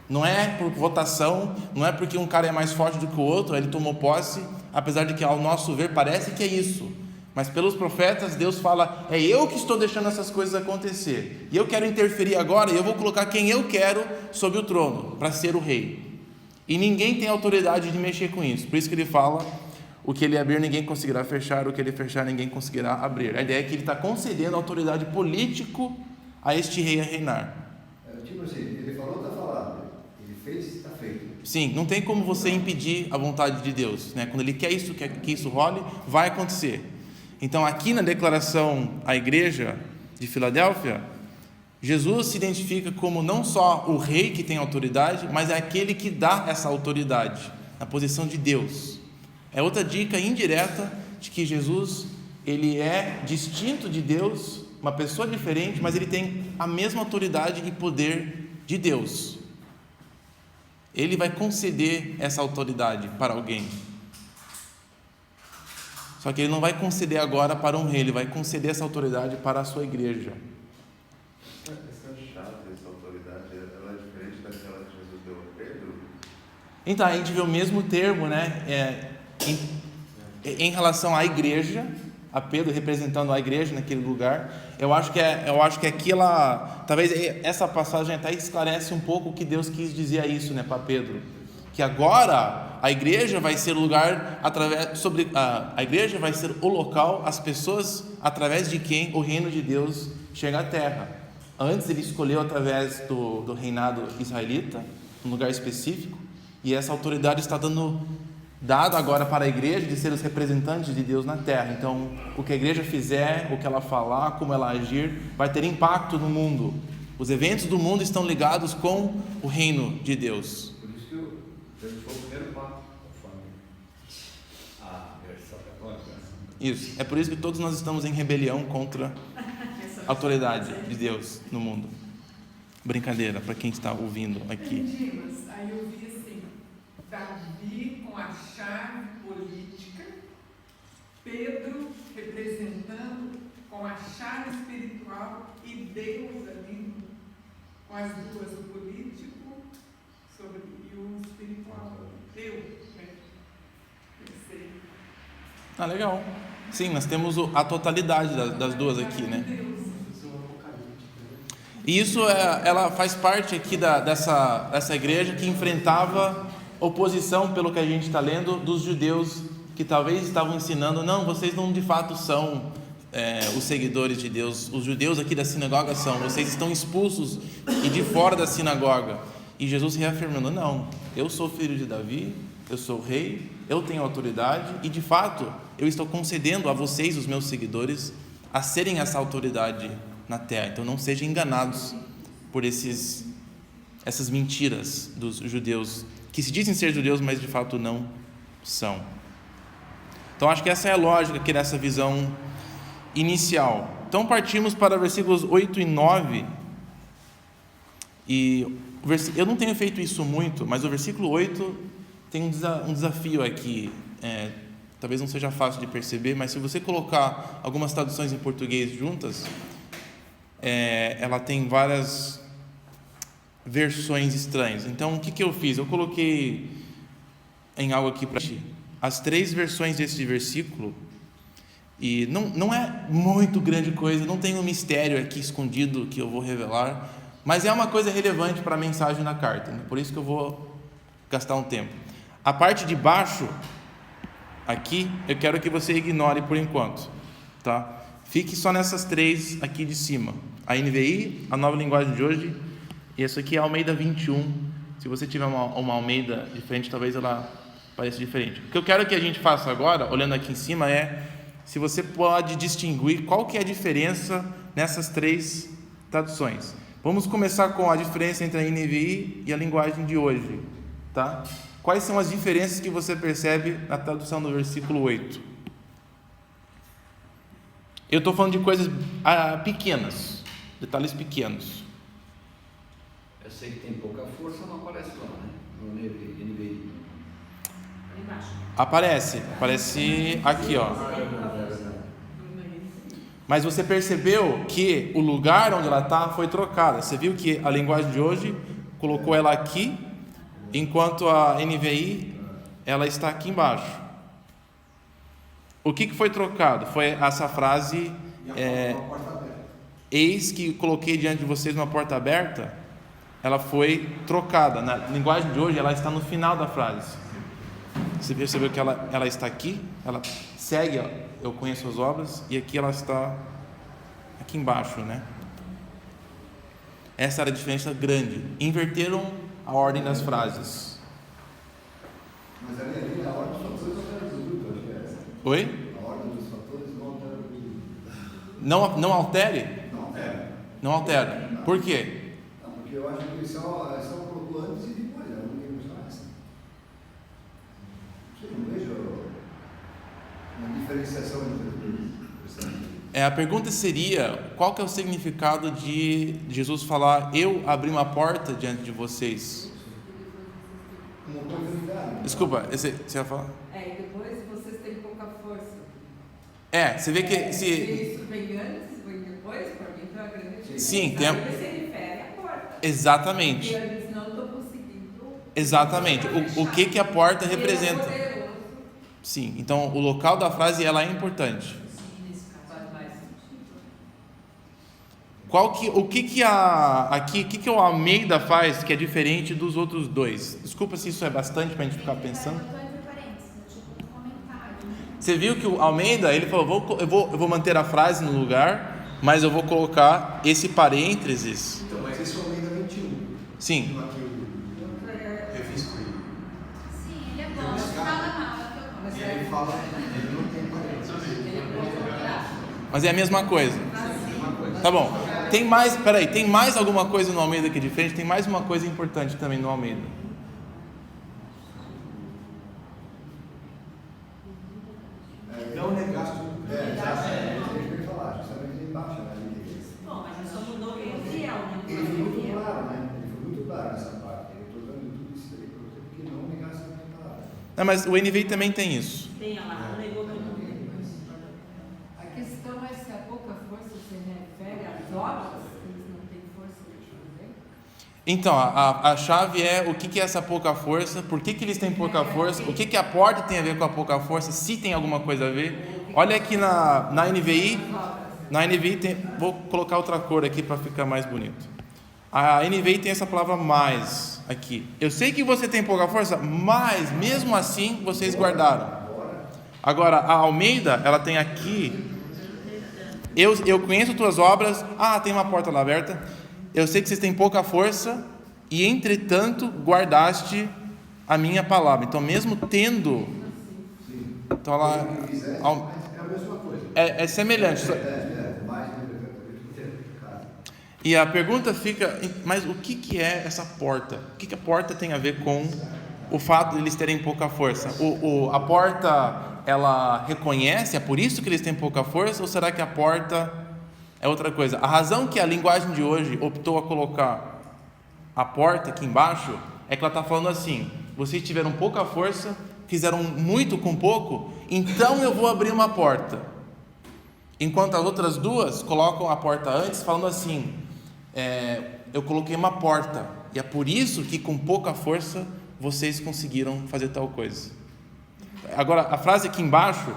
Não é por votação, não é porque um cara é mais forte do que o outro, ele tomou posse, apesar de que ao nosso ver parece que é isso. Mas pelos profetas Deus fala: é eu que estou deixando essas coisas acontecer, e eu quero interferir agora, e eu vou colocar quem eu quero sobre o trono, para ser o rei. E ninguém tem autoridade de mexer com isso. Por isso que ele fala: o que ele abrir, ninguém conseguirá fechar. O que ele fechar, ninguém conseguirá abrir. A ideia é que ele está concedendo autoridade político a este rei a reinar. Tipo assim, ele falou, está falado. Ele fez, está feito. Sim, não tem como você impedir a vontade de Deus, né? Quando ele quer que isso role, vai acontecer. Então aqui na declaração à igreja de Filadélfia, Jesus se identifica como não só o rei que tem autoridade, mas é aquele que dá essa autoridade, na posição de Deus. É outra dica indireta de que Jesus, ele é distinto de Deus, uma pessoa diferente, mas ele tem a mesma autoridade e poder de Deus. Ele vai conceder essa autoridade para alguém. Só que ele não vai conceder agora para um rei, ele vai conceder essa autoridade para a sua igreja. Essa chave, essa autoridade, ela é diferente daquela que Jesus deu a Pedro? Então, a gente vê o mesmo termo, né? Em relação à igreja, a Pedro representando a igreja naquele lugar. Eu acho que aqui talvez essa passagem até esclarece um pouco o que Deus quis dizer a isso, né, para Pedro. Que agora a igreja vai ser o lugar a igreja vai ser o local, as pessoas através de quem o reino de Deus chega à terra. Antes ele escolheu através do reinado israelita, um lugar específico, e essa autoridade está dado agora para a igreja de ser os representantes de Deus na terra. Então, o que a igreja fizer, o que ela falar, como ela agir, vai ter impacto no mundo. Os eventos do mundo estão ligados com o reino de Deus. Por isso que Jesus foi o primeiro papo, conforme a versão. Isso. É por isso que todos nós estamos em rebelião contra a autoridade de Deus no mundo. Brincadeira, para quem está ouvindo aqui. Dimas, aí eu vi assim, Davi com a chave política, Pedro representando com a chave espiritual e Deus ali com as duas, o político e o espiritual. Eu, né? Pensei. Ah, legal. Sim, nós temos a totalidade das duas aqui, né? E isso ela faz parte aqui dessa igreja que enfrentava oposição, pelo que a gente está lendo, dos judeus que talvez estavam ensinando, não, vocês não de fato são os seguidores de Deus, os judeus aqui da sinagoga são, vocês estão expulsos e de fora da sinagoga. E Jesus reafirmando, não, eu sou filho de Davi, eu sou rei, eu tenho autoridade e de fato eu estou concedendo a vocês, os meus seguidores, a serem essa autoridade na terra. Então não sejam enganados por essas mentiras dos judeus, que se dizem ser judeus, mas de fato não são. Então acho que essa é a lógica aqui dessa visão inicial. Então partimos para versículos 8 e 9, e eu não tenho feito isso muito, mas o versículo 8 tem um desafio aqui, talvez não seja fácil de perceber, mas se você colocar algumas traduções em português juntas, ela tem várias versões estranhas. Então o que eu fiz? Eu coloquei em algo aqui para as 3 versões desse versículo, e não é muito grande coisa, não tem um mistério aqui escondido que eu vou revelar, mas é uma coisa relevante para a mensagem da carta, né? Por isso que eu vou gastar um tempo. A parte de baixo aqui eu quero que você ignore por enquanto, tá? Fique só nessas 3 aqui de cima, a NVI, a Nova Linguagem de Hoje, e essa aqui é a Almeida 21. Se você tiver uma Almeida diferente, talvez ela pareça diferente. O que eu quero que a gente faça agora, olhando aqui em cima, se você pode distinguir qual que é a diferença nessas 3 traduções. Vamos começar com a diferença entre a NVI e a linguagem de hoje, tá? Quais são as diferenças que você percebe na tradução do versículo 8? Eu estou falando de coisas pequenas, detalhes pequenos. Eu sei que tem pouca força, não aparece lá, né? No NVI. Ali embaixo. Aparece aqui, ó. Mas você percebeu que o lugar onde ela está foi trocada. Você viu que a linguagem de hoje colocou ela aqui, enquanto a NVI ela está aqui embaixo. O que foi trocado? Foi essa frase, eis que coloquei diante de vocês uma porta aberta. Ela foi trocada. Na linguagem de hoje ela está no final da frase. Você percebeu que ela está aqui, ela segue, ó, eu conheço as obras, e aqui ela está aqui embaixo, né? Essa era a diferença grande. Inverteram a ordem das frases. Mas ali a ordem dos fatores não altera tudo, acho que é essa. Oi? A ordem dos fatores não altera tudo. Não altere? Não altera. Não altera. Por quê? Não, porque eu acho que ele só colocou antes e depois, eu não lembro só essa. Eu não vejo uma diferenciação entre as duas. A pergunta seria, qual que é o significado de Jesus falar, eu abri uma porta diante de vocês? Uma oportunidade. Desculpa, você vai falar? E depois vocês têm pouca força. Você vê que Isso vem antes, vem depois, para mim então é grande. Sim, tem. Ele se refere à porta. Exatamente. E eles não estão conseguindo. Exatamente. O que a porta representa? Ele é poderoso. Sim. Então o local da frase ela é importante. Faz mais sentido. O que o Almeida faz que é diferente dos outros dois? Desculpa se isso é bastante para a gente ficar pensando. Eu estou entre parênteses, tipo um comentário. Você viu que o Almeida, ele falou, eu vou manter a frase no lugar, mas eu vou colocar esse parênteses. Então, mas esse é o Almeida 21. Sim. Aqui o revisto. Sim, ele é bom, fala mal. E ele fala, ele não tem parênteses. Mas é a mesma coisa. Tá bom. Tem mais alguma coisa no Almeida que é diferente? Tem mais uma coisa importante também no Almeida. Não negaste essa parte. Eu estou dando tudo isso aí para você, porque não negasse a minha palavra. Não, mas o NVI também tem isso. Tem lá, negou que não tem. A questão é se a pouca força se refere às obras, eles não têm força de fazer. Então, a chave é o que é essa pouca força, por que eles têm pouca força, o que a porta tem a ver com a pouca força, se tem alguma coisa a ver. Olha aqui na NVI tem, vou colocar outra cor aqui para ficar mais bonito. A NVI tem essa palavra mais aqui. Eu sei que você tem pouca força, mas mesmo assim vocês guardaram. Agora, a Almeida, ela tem aqui, eu conheço tuas obras, tem uma porta lá aberta, eu sei que vocês têm pouca força, e entretanto guardaste a minha palavra. Então, mesmo tendo, então ela É a mesma coisa. é semelhante. E a pergunta fica, mas o que é essa porta? O que a porta tem a ver com o fato de eles terem pouca força? A porta, ela reconhece, é por isso que eles têm pouca força, ou será que a porta é outra coisa? A razão que a linguagem de hoje optou a colocar a porta aqui embaixo é que ela está falando assim: vocês tiveram pouca força, fizeram muito com pouco, então eu vou abrir uma porta. Enquanto as outras duas colocam a porta antes, falando assim: eu coloquei uma porta, e é por isso que com pouca força vocês conseguiram fazer tal coisa. Agora, a frase aqui embaixo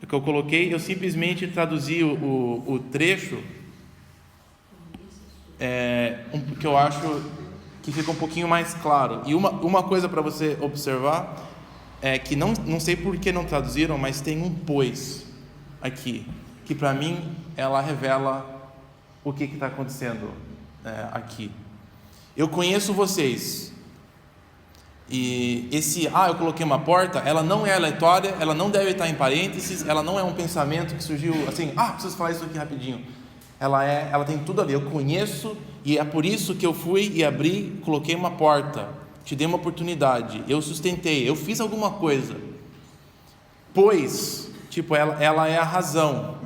que eu coloquei, eu simplesmente traduzi o trecho, que eu acho que fica um pouquinho mais claro. E uma coisa para você observar é que não sei por que não traduziram, mas tem um pois aqui, que para mim ela revela o que está acontecendo aqui. Eu conheço vocês, e eu coloquei uma porta, ela não é aleatória, ela não deve estar em parênteses, ela não é um pensamento que surgiu assim, preciso falar isso aqui rapidinho. Ela tem tudo a ver. Eu conheço, e é por isso que eu fui e abri, coloquei uma porta, te dei uma oportunidade, eu sustentei, eu fiz alguma coisa. Pois, ela é a razão.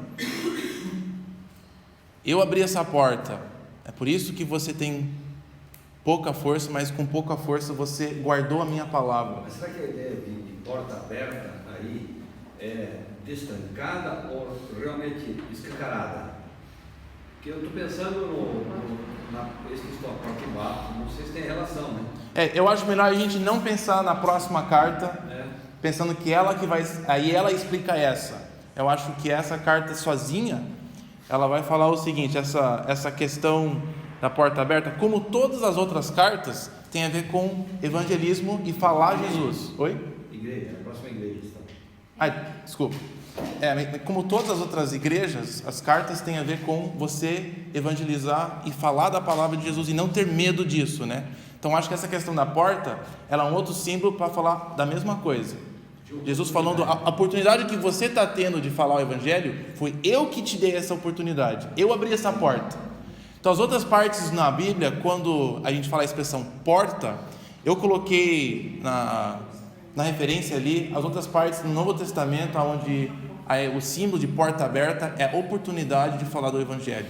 Eu abri essa porta, é por isso que você tem pouca força, mas com pouca força você guardou a minha palavra. Mas será que a ideia de porta aberta aí é destancada ou realmente escancarada? Porque eu estou pensando na porta embaixo, não sei se tem relação, né? Eu acho melhor a gente não pensar na próxima carta, pensando que ela que vai, aí ela explica essa. Eu acho que essa carta sozinha, ela vai falar o seguinte: essa questão da porta aberta, como todas as outras cartas, tem a ver com evangelismo e falar Jesus. Oi? Igreja, a próxima igreja. Então. Desculpa. Como todas as outras igrejas, as cartas têm a ver com você evangelizar e falar da palavra de Jesus e não ter medo disso, né? Então acho que essa questão da porta, ela é um outro símbolo para falar da mesma coisa. Jesus falando, a oportunidade que você está tendo de falar o evangelho, foi eu que te dei essa oportunidade, eu abri essa porta. Então as outras partes na Bíblia, quando a gente fala a expressão porta, eu coloquei na referência ali as outras partes no Novo Testamento, onde o símbolo de porta aberta é a oportunidade de falar do evangelho.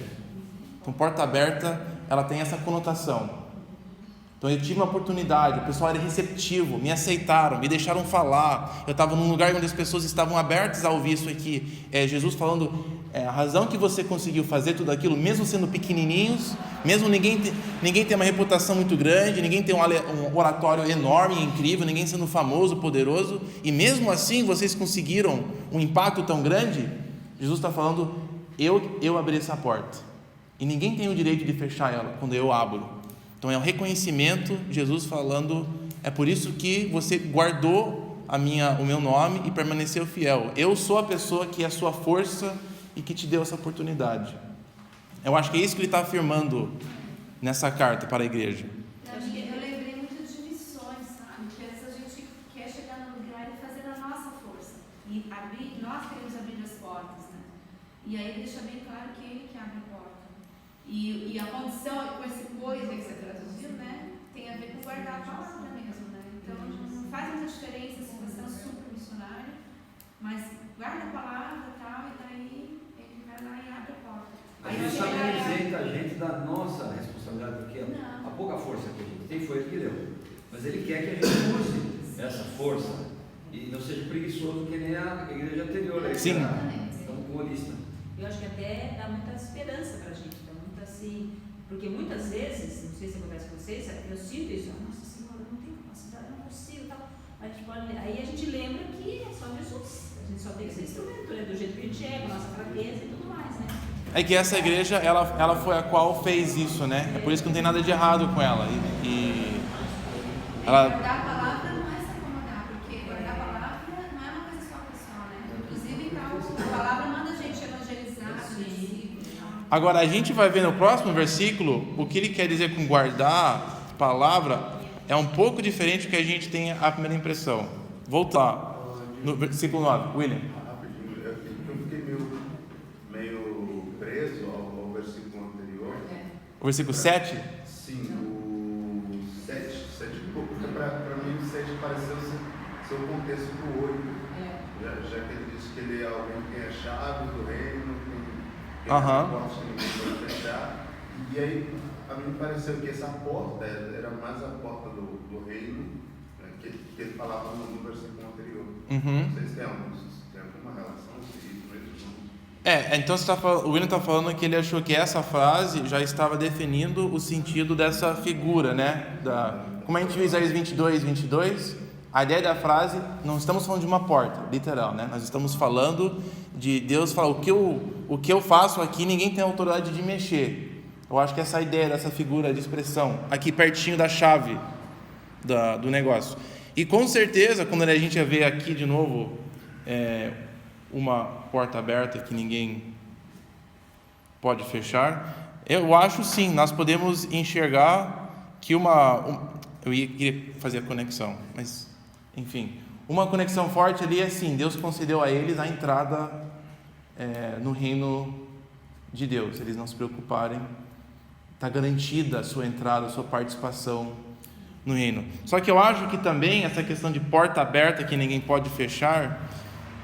Então porta aberta, ela tem essa conotação. Então eu tive uma oportunidade, o pessoal era receptivo, me aceitaram, me deixaram falar. Eu estava num lugar onde as pessoas estavam abertas a ouvir isso aqui. Jesus falando, a razão que você conseguiu fazer tudo aquilo, mesmo sendo pequenininhos, mesmo ninguém tem uma reputação muito grande, ninguém tem um oratório enorme e incrível, ninguém sendo famoso, poderoso, e mesmo assim vocês conseguiram um impacto tão grande. Jesus está falando, eu abri essa porta, e ninguém tem o direito de fechar ela quando eu abro. Então é um reconhecimento, Jesus falando, é por isso que você guardou o meu nome e permaneceu fiel. Eu sou a pessoa que é a sua força e que te deu essa oportunidade. Eu acho que é isso que ele está afirmando nessa carta para a igreja. Eu lembrei muito de missões, sabe? Que às vezes a gente quer chegar no lugar e fazer a nossa força. E nós queremos abrir as portas, né? E aí ele deixa bem claro que ele que abre a porta. E a condição, com esse pois aí que você traduziu, né? Tem a ver com guardar a palavra mesmo, né? Então não faz muita diferença se você é um super missionário, mas guarda a palavra e tal, e daí ele vai lá e abre a porta. Mas isso também isenta a gente da nossa responsabilidade, porque não. a pouca força que a gente tem, foi ele que deu. Mas ele quer que a gente use essa força e não seja preguiçoso que nem a igreja anterior. Sim. Então, comodista. Eu acho que até dá muita esperança pra gente, dá muita assim, porque muitas vezes, não sei se acontece com vocês, eu sinto isso, nossa Senhora, eu não tenho capacidade, eu não consigo, tal. Mas tipo, aí a gente lembra que é só Jesus, a gente só tem que ser instrumento, né, do jeito que a gente é, com a nossa fraqueza e tudo mais, né? É que essa igreja, ela foi a qual fez isso, né? É por isso que não tem nada de errado com ela. Ela... Guardar a palavra não é se acomodar, porque guardar a palavra não é uma coisa só pessoal, né? Inclusive, a palavra manda a gente evangelizar, Agora, a gente vai ver no próximo versículo, o que ele quer dizer com guardar a palavra é um pouco diferente do que a gente tem a primeira impressão. Voltar no versículo 9, William. Rapidinho, eu fiquei meio preso ao versículo anterior. O versículo 7? Sim, o 7 porque para mim o 7 pareceu ser o contexto do 8. Já que ele diz que ele é alguém que tem a chave do reino, tem portas que ninguém pode fechar. E aí, a mim me pareceu que essa porta era mais a porta do reino, né, que ele falava no versículo anterior. Não sei se tem alguma relação com isso. Então o William está falando que ele achou que essa frase já estava definindo o sentido dessa figura, né? Como a gente viu Isaías 22, a ideia da frase, não estamos falando de uma porta, literal, né? Nós estamos falando de Deus falar, o que eu faço aqui, ninguém tem autoridade de mexer. Eu acho que essa é a ideia dessa figura de expressão, aqui pertinho da chave do negócio. E com certeza, quando a gente vê aqui de novo uma porta aberta que ninguém pode fechar, eu acho sim, nós podemos enxergar que eu queria fazer a conexão, mas enfim, uma conexão forte ali é assim, Deus concedeu a eles a entrada no reino de Deus, eles não se preocuparem, está garantida a sua entrada, a sua participação no reino. Só que eu acho que também essa questão de porta aberta que ninguém pode fechar,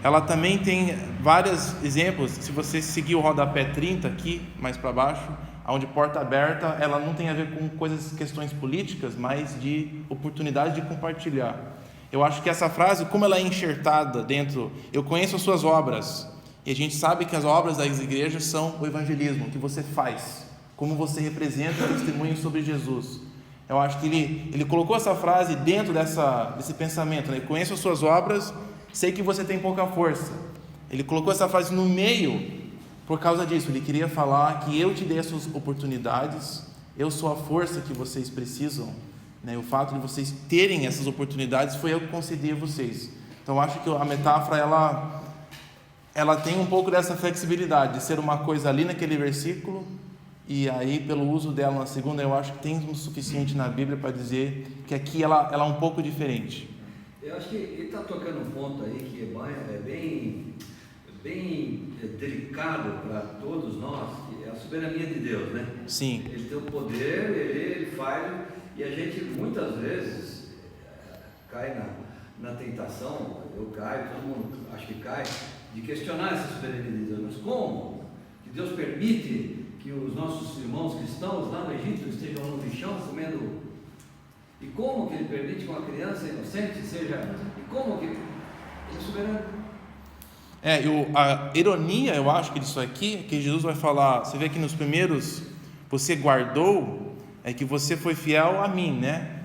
ela também tem vários exemplos. Se você seguir o rodapé 30 aqui, mais para baixo, onde porta aberta, ela não tem a ver com questões políticas, mas de oportunidade de compartilhar. Eu acho que essa frase, como ela é enxertada dentro, eu conheço as suas obras, e a gente sabe que as obras das igrejas são o evangelismo, o que você faz, como você representa o testemunho sobre Jesus. Eu acho que ele colocou essa frase dentro desse pensamento, né? Conheço as suas obras, sei que você tem pouca força. Ele colocou essa frase no meio por causa disso. Ele queria falar que eu te dei as suas oportunidades, eu sou a força que vocês precisam, né? O fato de vocês terem essas oportunidades foi eu que concedi a vocês. Então eu acho que a metáfora ela tem um pouco dessa flexibilidade de ser uma coisa ali naquele versículo, e aí pelo uso dela na segunda, eu acho que tem o suficiente na Bíblia para dizer que aqui ela é um pouco diferente. Eu acho que ele está tocando um ponto aí que é bem delicado para todos nós, que é a soberania de Deus, né? Sim. Ele tem o poder, ele faz, e a gente muitas vezes cai na tentação, eu caio, todo mundo acho que cai, de questionar essa soberania de Deus. Mas como que Deus permite que os nossos irmãos cristãos lá no Egito estejam no lixão comendo? E como que ele permite que uma criança inocente seja? E como que ele é soberano? A ironia, eu acho que disso aqui, que Jesus vai falar, você vê que nos primeiros, você guardou, é que você foi fiel a mim, né?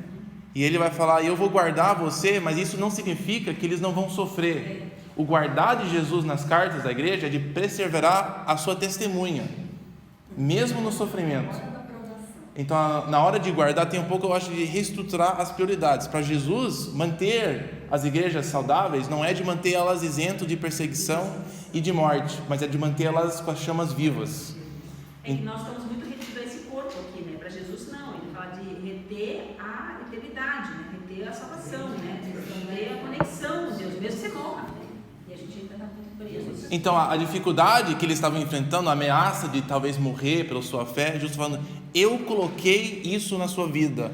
E ele vai falar, eu vou guardar você, mas isso não significa que eles não vão sofrer. O guardar de Jesus nas cartas da igreja é de perseverar a sua testemunha, mesmo no sofrimento. Então, na hora de guardar, tem um pouco, eu acho, de reestruturar as prioridades. Para Jesus, manter as igrejas saudáveis não é de manter elas isento de perseguição e de morte, mas é de manter elas com as chamas vivas. É que nós estamos muito retidos a esse corpo aqui, né? Para Jesus, não. Ele fala de reter a eternidade, né? Reter a salvação, né? Reter a conexão com Deus, mesmo que você morra, né? E a gente ainda está muito preso. Então, a dificuldade que eles estavam enfrentando, a ameaça de talvez morrer pela sua fé, Jesus falando, eu coloquei isso na sua vida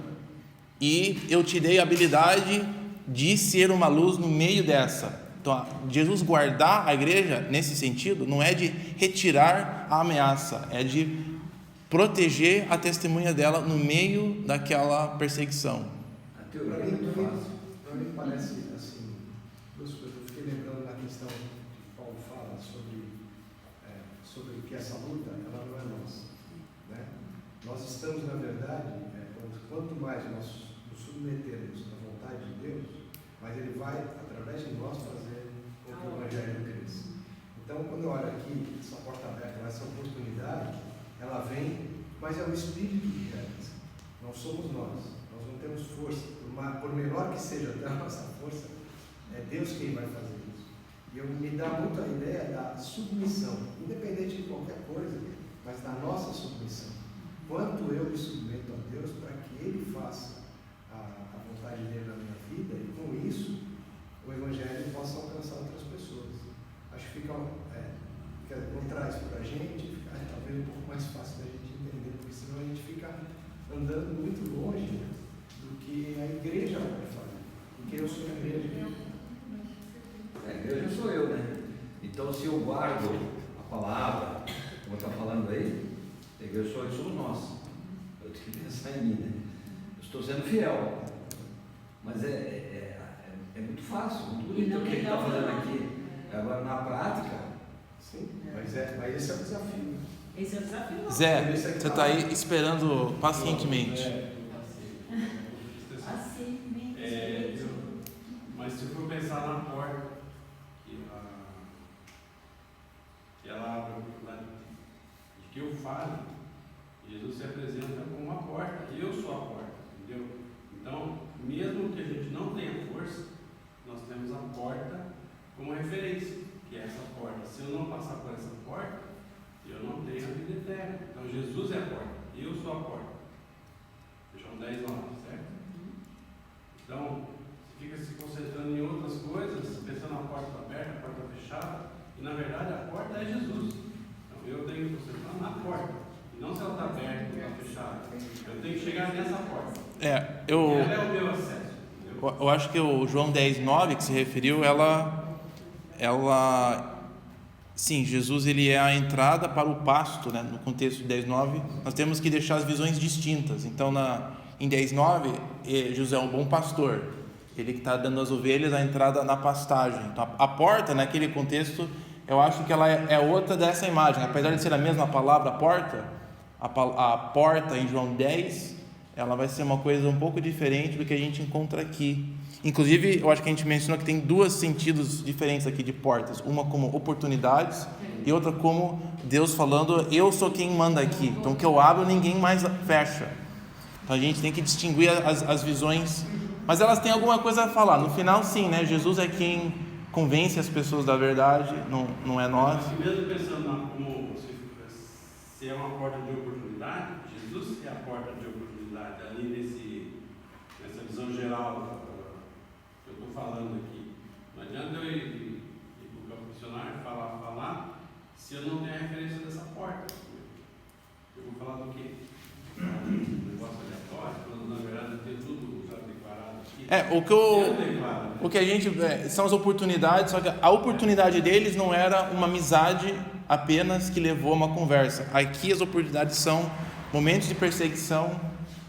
e eu te dei a habilidade de ser uma luz no meio dessa. Então, Jesus guardar a igreja nesse sentido não é de retirar a ameaça, é de proteger a testemunha dela no meio daquela perseguição. A teoria é muito fácil. Para mim parece assim, duas coisas. Eu fiquei lembrando da questão que Paulo fala sobre que essa luta, ela não é nossa. Né? Nós estamos, na verdade, quanto mais nós nos submetermos à vontade de Deus, mas Ele vai, através de nós, fazer com que o Evangelho cresça. Então, quando eu olho aqui, essa porta aberta, essa oportunidade, ela vem, mas é o Espírito que realiza. Não somos nós não temos força. Por menor que seja até a nossa força, é Deus quem vai fazer isso. E me dá muito a ideia da submissão, independente de qualquer coisa, mas da nossa submissão. Quanto eu me submeto a Deus para que Ele faça a vontade dele na minha vida, e com isso o Evangelho possa alcançar outras pessoas. Acho que fica quando traz para a gente, fica talvez um pouco mais fácil da gente entender, porque senão a gente fica andando muito longe do que a igreja pode fazer. Porque eu sou a igreja. A igreja sou eu, né? Então, se eu guardo a palavra, como está falando aí, a igreja sou eu, somos nós. Eu tenho que pensar em mim, né? Eu estou sendo fiel. Mas é muito fácil, muito bonito o que ele está fazendo aqui. Agora, na prática. Sim, mas esse é o desafio. Esse é o desafio. Zé, você está aí esperando pacientemente. Mas se for pensar na porta, que ela abre a oportunidade de que eu fale, Jesus se apresenta como uma porta, eu sou a porta, entendeu? Então, mesmo que a gente não tenha força, nós temos a porta como referência, que é essa porta. Se eu não passar por essa porta, eu não tenho a vida eterna. Então, Jesus é a porta, eu sou a porta. João 10, 9, certo? Então, você fica se concentrando em outras coisas, pensando na porta aberta, a porta fechada, e na verdade a porta é Jesus. Então, eu tenho que concentrar na porta, e não se ela está aberta ou está fechada. Eu tenho que chegar nessa porta. Ela é o meu acesso. Entendeu? Eu acho que o João 10, 9, que se referiu, sim, Jesus ele é a entrada para o pasto, né? No contexto de 10:9, nós temos que deixar as visões distintas. Então, em 10:9, Jesus é um bom pastor, ele que está dando às ovelhas a entrada na pastagem. Então, a porta, naquele contexto, eu acho que ela é outra dessa imagem. Apesar de ser a mesma palavra, porta, a porta em João 10, ela vai ser uma coisa um pouco diferente do que a gente encontra aqui. Inclusive, eu acho que a gente mencionou que tem dois sentidos diferentes aqui de portas. Uma como oportunidades e outra como Deus falando, eu sou quem manda aqui. Então, o que eu abro, ninguém mais fecha. Então, a gente tem que distinguir as visões. Mas elas têm alguma coisa a falar. No final, sim, né? Jesus é quem convence as pessoas da verdade, não é nós. Mas mesmo pensando como se é uma porta de oportunidade, Jesus é a porta de oportunidade. Ali nessa visão geral que eu estou falando aqui. Não adianta eu ir para o funcionário falar, se eu não tenho a referência dessa porta. Eu vou falar do quê? Um negócio aleatório, quando na verdade tem tudo já declarado aqui. O que a gente são as oportunidades, só que a oportunidade deles não era uma amizade apenas que levou a uma conversa. Aqui as oportunidades são momentos de perseguição,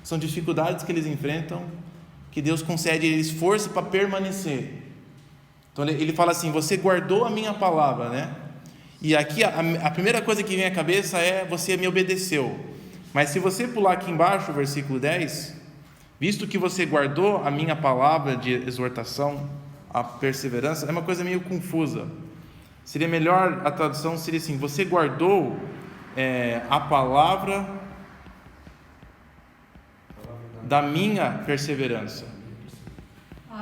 são dificuldades que eles enfrentam, que Deus concede a eles força para permanecer. Então ele fala assim: você guardou a minha palavra, né? E aqui a primeira coisa que vem à cabeça é: você me obedeceu. Mas se você pular aqui embaixo, versículo 10, visto que você guardou a minha palavra de exortação, a perseverança, é uma coisa meio confusa. Seria melhor, a tradução seria assim: você guardou a palavra da minha perseverança. No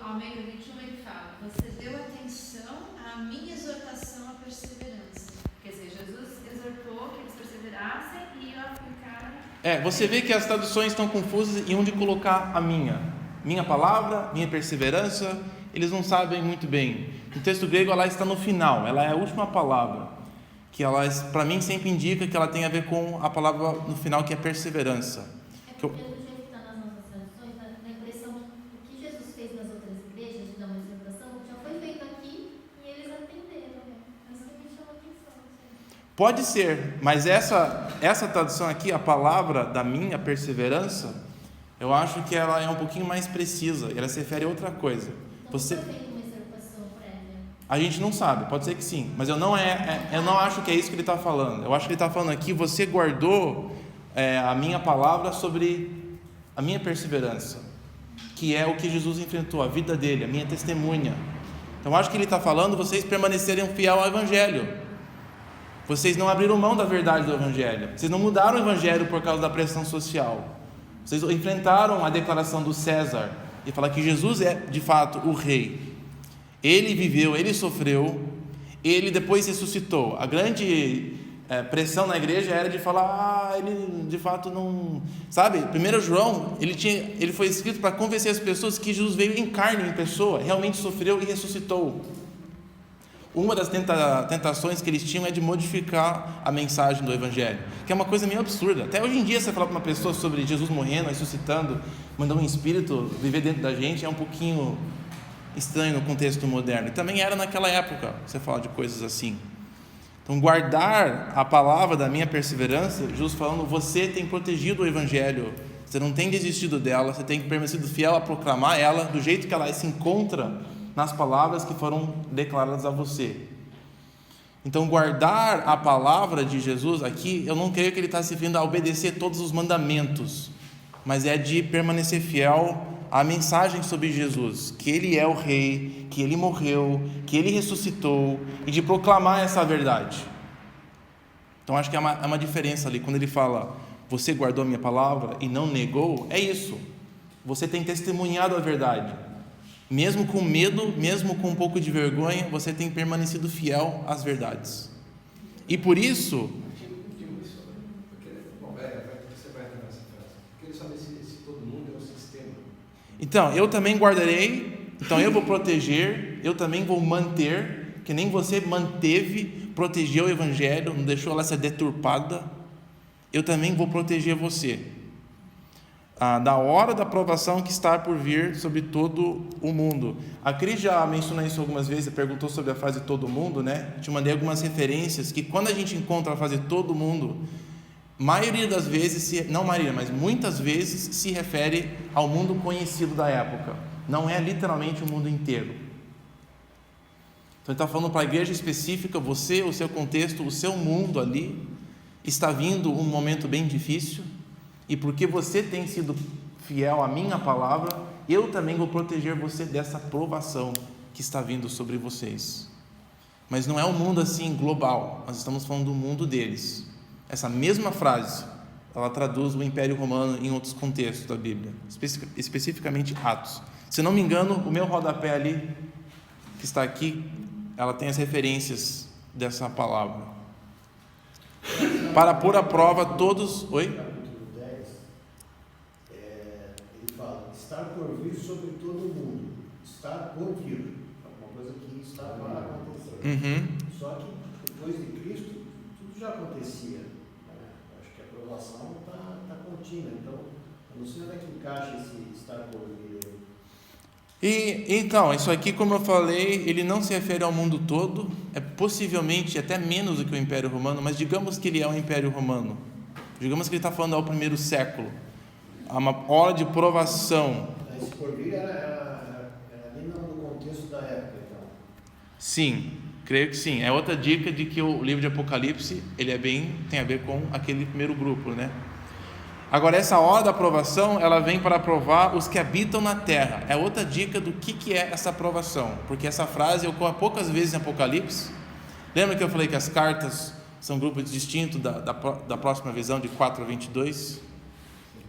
Almeida 21 ele fala: você deu atenção à minha exortação à perseverança. Quer dizer, Jesus exortou que eles perseverassem e aplicaram. Você vê que as traduções estão confusas em onde colocar a minha palavra, minha perseverança. Eles não sabem muito bem. No texto grego ela está no final, ela é a última palavra, que ela, para mim, sempre indica que ela tem a ver com a palavra no final, que é perseverança. Porque do jeito que está nas nossas traduções, dá a impressão que o que Jesus fez nas outras igrejas, de dar uma exortação, já foi feito aqui e eles atenderam, né? Mas isso me chamou a atenção. Pode ser, mas essa tradução aqui, a palavra da minha perseverança, eu acho que ela é um pouquinho mais precisa, ela se refere a outra coisa. Você, Então, tem uma exortação prévia? a gente não sabe, pode ser que sim, mas eu não acho que é isso que ele está falando. Eu acho que ele está falando aqui, você guardou a minha palavra sobre a minha perseverança, que é o que Jesus enfrentou, a vida dele, a minha testemunha. Então eu acho que ele está falando, vocês permanecerem fiel ao Evangelho. Vocês não abriram mão da verdade do Evangelho. Vocês não mudaram o Evangelho por causa da pressão social. Vocês enfrentaram a declaração do César e falaram que Jesus é de fato o rei. Ele viveu, ele sofreu, ele depois ressuscitou. A grande pressão na igreja era de falar, ele de fato não... Sabe, 1 João, ele foi escrito para convencer as pessoas que Jesus veio em carne, em pessoa, realmente sofreu e ressuscitou. Uma das tentações que eles tinham é de modificar a mensagem do Evangelho, que é uma coisa meio absurda. Até hoje em dia, você falar para uma pessoa sobre Jesus morrendo, ressuscitando, mandando um espírito viver dentro da gente, é um pouquinho estranho no contexto moderno. E também era naquela época, você fala de coisas assim. Então, guardar a palavra da minha perseverança, Jesus falando, você tem protegido o Evangelho, você não tem desistido dela, você tem permanecido fiel a proclamar ela do jeito que ela se encontra nas palavras que foram declaradas a você. Então, guardar a palavra de Jesus aqui, eu não creio que ele está se referindo a obedecer todos os mandamentos, mas é de permanecer fiel à mensagem sobre Jesus, que ele é o rei, que ele morreu, que ele ressuscitou, e de proclamar essa verdade. Então, acho que é uma diferença ali, quando ele fala, você guardou a minha palavra e não negou, é isso, você tem testemunhado a verdade. Mesmo com medo, mesmo com um pouco de vergonha, você tem permanecido fiel às verdades. E por isso... Então, eu também guardarei, então eu vou proteger, eu também vou manter, que nem você manteve, protegeu o Evangelho, não deixou ela ser deturpada, eu também vou proteger você. Da hora da provação que está por vir sobre todo o mundo. A Cris já mencionou isso algumas vezes, perguntou sobre a frase todo mundo, né? Te mandei algumas referências, que quando a gente encontra a frase todo mundo, maioria das vezes, não maioria, mas muitas vezes se refere ao mundo conhecido da época, não é literalmente o mundo inteiro. Então ele está falando para a igreja específica, você, o seu contexto, o seu mundo ali, está vindo um momento bem difícil, e porque você tem sido fiel à minha palavra, eu também vou proteger você dessa provação que está vindo sobre vocês. Mas não é um mundo assim global, nós estamos falando do mundo deles. Essa mesma frase, ela traduz o Império Romano em outros contextos da Bíblia, especificamente Atos. Se não me engano, o meu rodapé ali, que está aqui, ela tem as referências dessa palavra. Para pôr à prova todos... Oi? Estar por vir sobre todo mundo, estar por vir, alguma coisa que está para acontecer. Só que depois de Cristo, tudo já acontecia. Acho que a aprovação está contínua, então, eu não sei onde é que encaixa esse estar por vir. E então, isso aqui, como eu falei, ele não se refere ao mundo todo, é possivelmente até menos do que o Império Romano, mas digamos que ele é o Império Romano, digamos que ele está falando ao 1º século. Há uma hora de provação. Esse porvir era ali no contexto da época, então. Sim, creio que sim. É outra dica de que o livro de Apocalipse, ele tem a ver com aquele primeiro grupo, né? Agora, essa hora da provação, ela vem para provar os que habitam na terra. É outra dica do que é essa provação, porque essa frase ocorre poucas vezes em Apocalipse. Lembra que eu falei que as cartas são grupos distintos da próxima visão, de 4 a 22?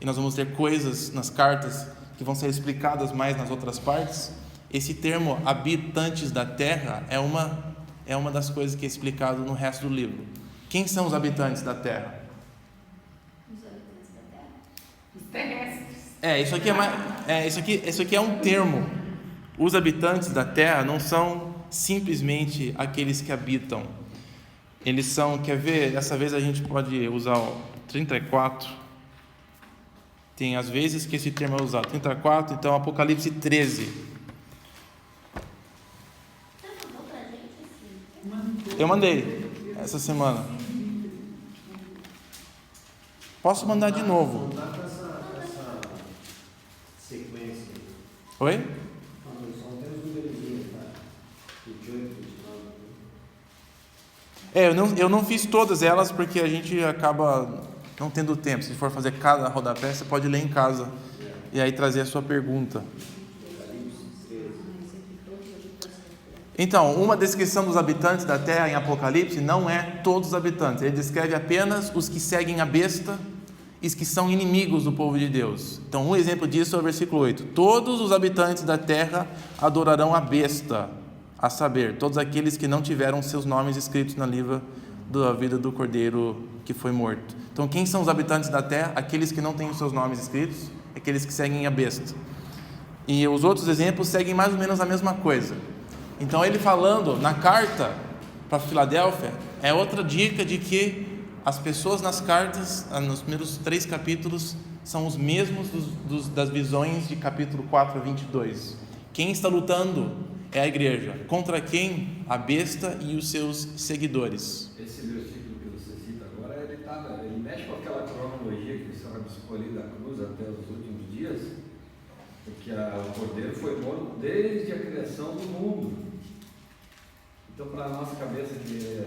E nós vamos ter coisas nas cartas que vão ser explicadas mais nas outras partes. Esse termo habitantes da terra é uma das coisas que é explicado no resto do livro. Quem são os habitantes da terra? Os habitantes da terra? Os terrestres. Isso aqui é um termo. Os habitantes da terra não são simplesmente aqueles que habitam. Eles são, quer ver? Dessa vez a gente pode usar o 34. Tem às vezes que esse termo é usado. 34, então Apocalipse 13. Você mandou pra gente esse? Eu mandei essa semana. Posso mandar de novo. Não dá com essa sequência. Oi? Só tem os numerizinhos, tá? 28, 29. Eu não fiz todas elas porque a gente acaba não tendo tempo. Se for fazer cada rodapé, você pode ler em casa e aí trazer a sua pergunta. Então, uma descrição dos habitantes da terra em Apocalipse não é todos os habitantes. Ele descreve apenas os que seguem a besta e os que são inimigos do povo de Deus. Então, um exemplo disso é o versículo 8. Todos os habitantes da terra adorarão a besta, a saber, todos aqueles que não tiveram seus nomes escritos na livro da vida do Cordeiro que foi morto. Então, quem são os habitantes da terra? Aqueles que não têm os seus nomes escritos, aqueles que seguem a besta. E os outros exemplos seguem mais ou menos a mesma coisa. Então, ele falando na carta para Filadélfia, é outra dica de que as pessoas nas cartas, nos primeiros 3 capítulos, são os mesmos das visões de capítulo 4 a 22. Quem está lutando é a igreja. Contra quem? A besta e os seus seguidores. Esse versículo que você cita agora, ele mexe com aquela cronologia que o Senhor escolheu da cruz até os últimos dias, porque o Cordeiro foi morto desde a criação do mundo. Então, para a nossa cabeça que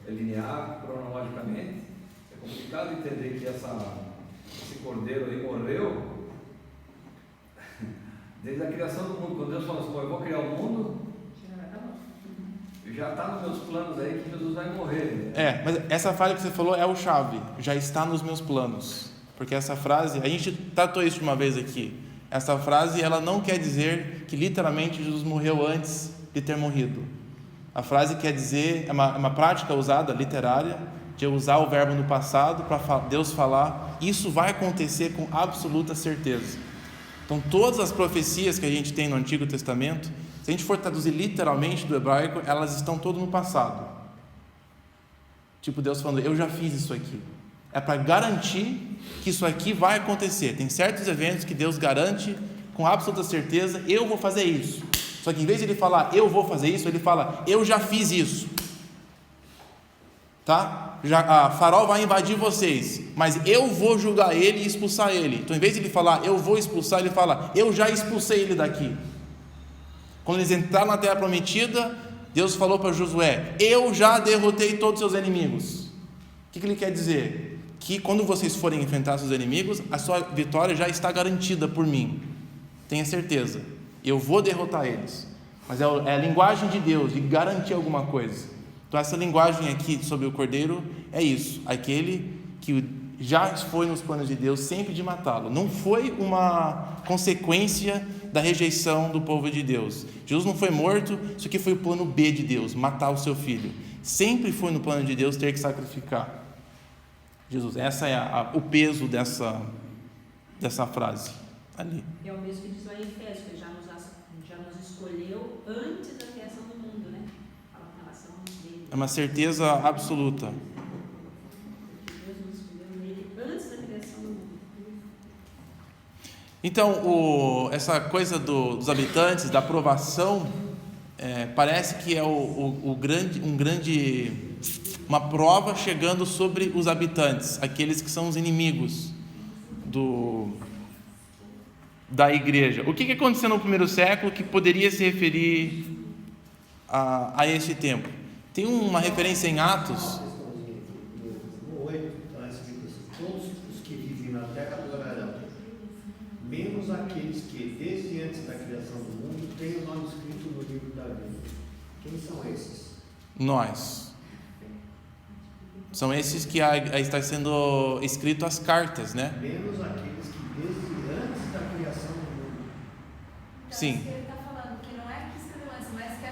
é linear cronologicamente, é complicado entender que esse Cordeiro aí morreu desde a criação do mundo. Quando Deus falou assim, eu vou criar o mundo, já está nos meus planos aí que Jesus vai morrer. Mas essa frase que você falou é o chave, já está nos meus planos. Porque essa frase, a gente tratou isso de uma vez aqui, essa frase ela não quer dizer que literalmente Jesus morreu antes de ter morrido. A frase quer dizer, é uma prática usada, literária, de usar o verbo no passado para Deus falar, isso vai acontecer com absoluta certeza. Então, todas as profecias que a gente tem no Antigo Testamento, se a gente for traduzir literalmente do hebraico, elas estão todas no passado. Tipo Deus falando, eu já fiz isso aqui. É para garantir que isso aqui vai acontecer. Tem certos eventos que Deus garante com absoluta certeza, eu vou fazer isso. Só que em vez de ele falar, eu vou fazer isso, ele fala, eu já fiz isso. Tá? A Faraó vai invadir vocês, mas eu vou julgar ele e expulsar ele. Então, em vez de ele falar, eu vou expulsar, ele fala, eu já expulsei ele daqui. Quando eles entraram na terra prometida, Deus falou para Josué, eu já derrotei todos os seus inimigos. O que ele quer dizer? Que quando vocês forem enfrentar seus inimigos, a sua vitória já está garantida por mim. Tenha certeza. Eu vou derrotar eles. Mas é a linguagem de Deus, de garantir alguma coisa. Então essa linguagem aqui sobre o Cordeiro é isso. Aquele que já foi nos planos de Deus sempre de matá-lo. Não foi uma consequência da rejeição do povo de Deus. Jesus não foi morto, isso aqui foi o plano B de Deus, matar o seu filho. Sempre foi no plano de Deus ter que sacrificar Jesus. Essa é o peso dessa frase ali. É o mesmo que diz lá em Efésios, que já nos escolheu antes da criação do mundo, né? Fala com relação a ele. É uma certeza absoluta. Deus nos escolheu nele antes da criação do mundo. Então, essa coisa dos habitantes, da aprovação, parece que é uma prova chegando sobre os habitantes, aqueles que são os inimigos da igreja. O que aconteceu no primeiro século que poderia se referir a esse tempo? Tem uma referência em Atos. No 8 está escrito assim: todos os que vivem na terra adorarão, menos aqueles que desde antes da criação do mundo têm o nome escrito no livro da vida. Quem são esses? Nós. São esses que está sendo escrito as cartas, né? Menos aqueles que desde antes da criação do mundo. Sim. Ele está falando que não é que escreveu antes, mas que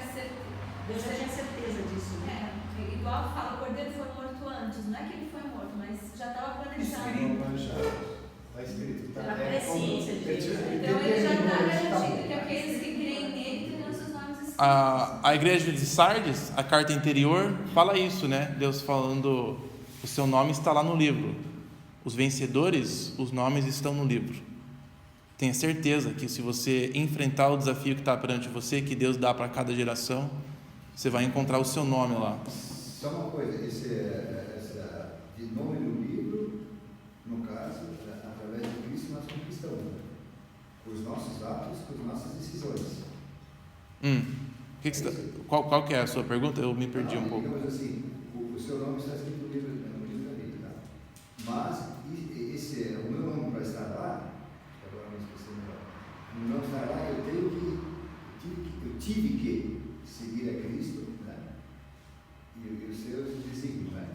Deus já tinha certeza disso, né? Igual fala, o Cordeiro foi morto antes, não é que ele foi morto, mas já estava planejado. Está escrito. Era a presciência de Deus. Então ele já está garantindo que aqueles que creem nele terão seus nomes escritos. A igreja de Sardes, a carta anterior, fala isso, né? Deus falando, o seu nome está lá no livro. Os vencedores, os nomes estão no livro. Tenha certeza que se você enfrentar o desafio que está perante você, que Deus dá para cada geração, você vai encontrar o seu nome lá. Só uma coisa, esse nome no livro, no caso, nossos atos, com as nossas decisões. Qual que é a sua pergunta? Eu me perdi um pouco. Digamos assim, o seu nome está escrito no livro da vida, tá? Mas o meu nome vai estar lá, agora não esqueci melhor. O meu nome está lá, eu tive que seguir a Cristo, né? E os seus desígnios, né?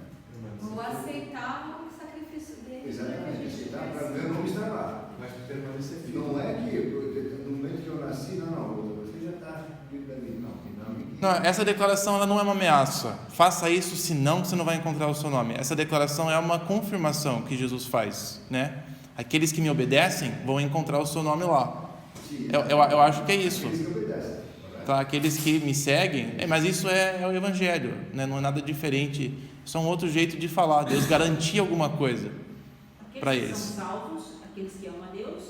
Ou aceitar o sacrifício dele. Exatamente, aceitar para o meu nome estar lá. Mas permanecer firme. Não é que no momento que eu nasci, não, você já está livre da vida. Não, essa declaração ela não é uma ameaça. Faça isso, senão você não vai encontrar o seu nome. Essa declaração é uma confirmação que Jesus faz, né? Aqueles que me obedecem vão encontrar o seu nome lá. Eu acho que é isso. Tá? Aqueles que me seguem, mas isso é o Evangelho, né? Não é nada diferente. Isso é um outro jeito de falar. Deus garantia alguma coisa para eles. São salvos, aqueles que amam a Deus,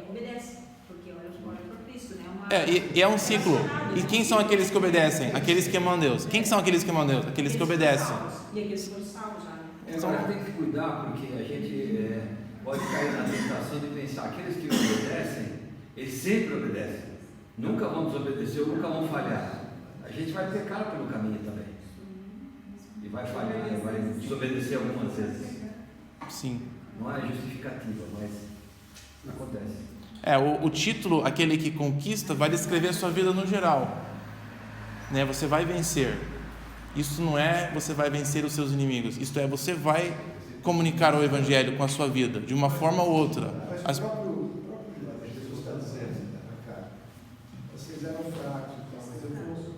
obedecem, porque olham para Cristo, né? E é um ciclo. E quem são aqueles que obedecem? Aqueles que amam a Deus. Quem são aqueles que amam a Deus? Aqueles que obedecem. E aqueles que foram salvos já, né? Agora tem que cuidar, porque a gente pode cair na tentação de pensar, aqueles que obedecem, eles sempre obedecem. Nunca vão desobedecer, nunca vão falhar. A gente vai pecar pelo caminho também. E vai falhar, vai desobedecer algumas vezes. Sim. Não é justificativa, mas acontece. O título, aquele que conquista, vai descrever a sua vida no geral, né? Você vai vencer. Isso não é você vai vencer os seus inimigos. Isto é, você vai comunicar o Evangelho com a sua vida, de uma forma ou outra. Mas o próprio Jesus está dizendo, cara, vocês eram fracos, mas eu vou.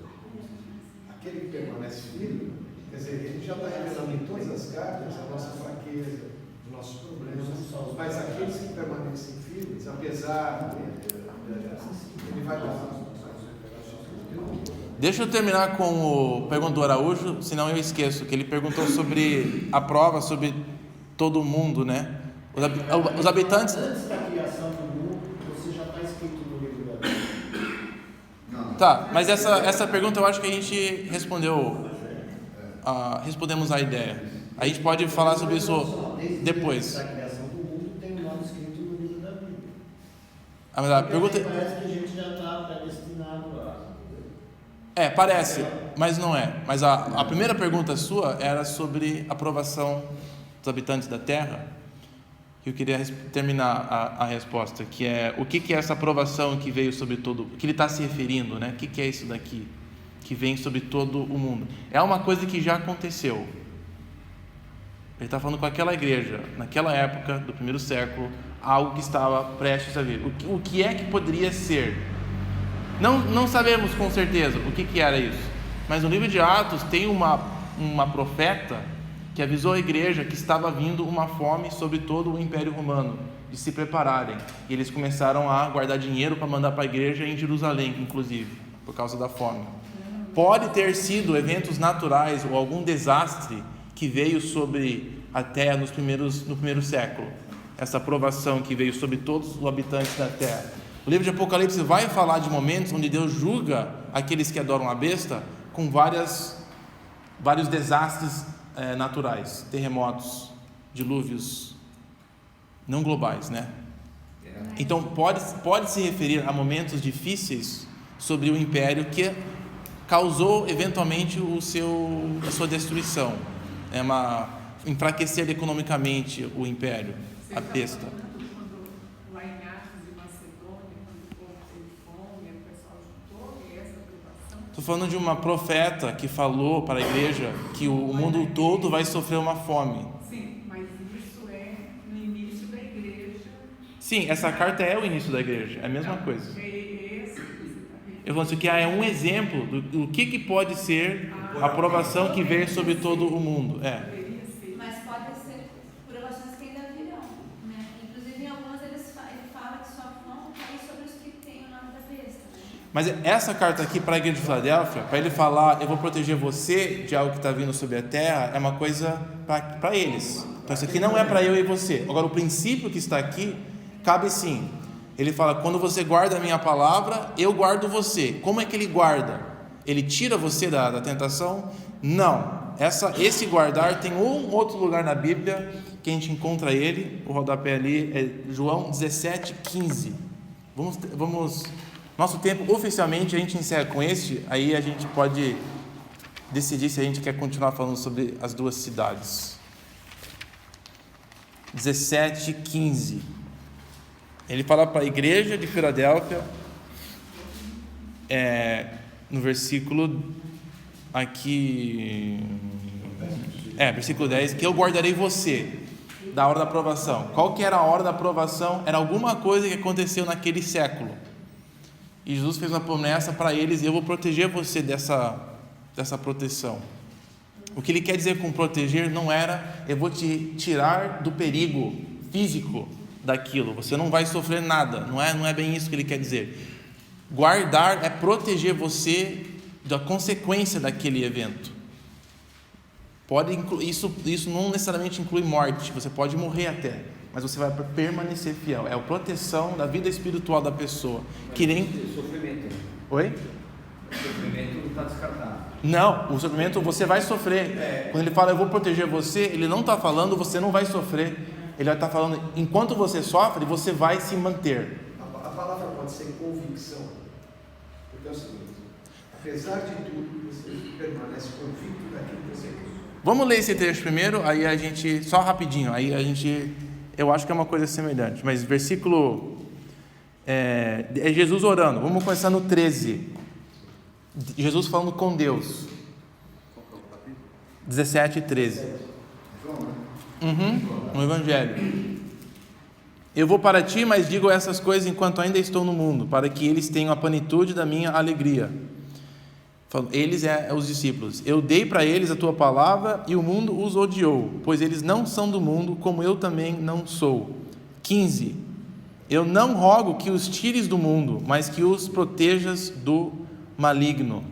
Aquele que permanece firme, quer dizer, ele já está revelando em todas as cartas a nossa fraqueza, os nossos problemas, mas aqueles que permanecem firmes, apesar ele vai dar. Deixa eu terminar com o pergunta do Araújo, senão eu esqueço, que ele perguntou sobre a prova, sobre todo mundo, né? Os habitantes... Antes da criação do mundo, você já está escrito no livro da Bíblia. Tá, mas essa pergunta eu acho que a gente respondemos a ideia. A gente pode falar sobre isso depois. Antes da criação do mundo, tem o nome escrito no livro da Bíblia. Mas a pergunta... Parece que a gente já está predestinado a... Parece, mas não é. Mas a primeira pergunta sua era sobre a aprovação dos habitantes da Terra. Eu queria terminar a resposta, que é o que é essa aprovação que veio sobre todo, que ele está se referindo, né? O que é isso daqui que vem sobre todo o mundo? É uma coisa que já aconteceu. Ele está falando com aquela igreja, naquela época do primeiro século, algo que estava prestes a vir. O que é que poderia ser? Não sabemos com certeza o que era isso, mas no livro de Atos tem uma profeta que avisou a igreja que estava vindo uma fome sobre todo o Império Romano, de se prepararem. E eles começaram a guardar dinheiro para mandar para a igreja em Jerusalém, inclusive, por causa da fome. Pode ter sido eventos naturais ou algum desastre que veio sobre a terra no primeiro século. Essa provação que veio sobre todos os habitantes da terra. O livro de Apocalipse vai falar de momentos onde Deus julga aqueles que adoram a besta com vários desastres naturais, terremotos, dilúvios, não globais, né? Então pode se referir a momentos difíceis sobre o império que causou eventualmente a sua destruição, enfraquecer economicamente o império, a besta. Lá em Atos e Macedônia, quando o povo teve fome, o pessoal juntou, e essa preocupação. Estou falando de uma profeta que falou para a igreja que o mundo todo vai sofrer uma fome. Sim, mas isso é no início da igreja. Sim, essa carta é o início da igreja, é a mesma coisa. Eu vou dizer que é um exemplo do que pode ser a aprovação que veio sobre todo o mundo. Mas pode ser provações que ainda virão, né? Inclusive em algumas ele fala que só vão cair sobre os que têm o nome da besta, né? Mas essa carta aqui para a igreja de Filadélfia, para ele falar, eu vou proteger você de algo que está vindo sobre a terra, é uma coisa para eles. Então isso aqui não é para eu e você. Agora o princípio que está aqui, cabe sim. Ele fala, quando você guarda a minha palavra, eu guardo você. Como é que ele guarda? Ele tira você da tentação? Não. Esse guardar tem um outro lugar na Bíblia que a gente encontra ele, o rodapé ali é João 17:15. Nosso tempo, oficialmente, a gente encerra com este, aí a gente pode decidir se a gente quer continuar falando sobre as duas cidades. 17:15. Ele fala para a igreja de Filadélfia, no versículo aqui, versículo 10, que eu guardarei você da hora da aprovação. Qual que era a hora da aprovação? Era alguma coisa que aconteceu naquele século. E Jesus fez uma promessa para eles: eu vou proteger você dessa proteção. O que ele quer dizer com proteger não era eu vou te tirar do perigo físico daquilo, você não vai sofrer nada, não é bem isso que ele quer dizer. Guardar é proteger você da consequência daquele evento. Isso não necessariamente inclui morte, você pode morrer até, mas você vai permanecer fiel. É a proteção da vida espiritual da pessoa. Que nem sofrimento. Oi? O sofrimento não está descartado. Não, o sofrimento você vai sofrer. Quando ele fala eu vou proteger você, ele não está falando você não vai sofrer. Ele vai estar falando enquanto você sofre, você vai se manter. A palavra pode ser convicção. Porque é o seguinte: apesar de tudo, você permanece convicto daquilo que você quer. Vamos ler esse trecho primeiro, aí a gente, só rapidinho, eu acho que é uma coisa semelhante, mas versículo, é Jesus orando, vamos começar no 13, Jesus falando com Deus, 17:13, no Evangelho. Eu vou para ti, mas digo essas coisas enquanto ainda estou no mundo, para que eles tenham a plenitude da minha alegria. Eles os discípulos. Eu dei para eles a tua palavra e o mundo os odiou, pois eles não são do mundo, como eu também não sou. 15. Eu não rogo que os tires do mundo, mas que os protejas do maligno.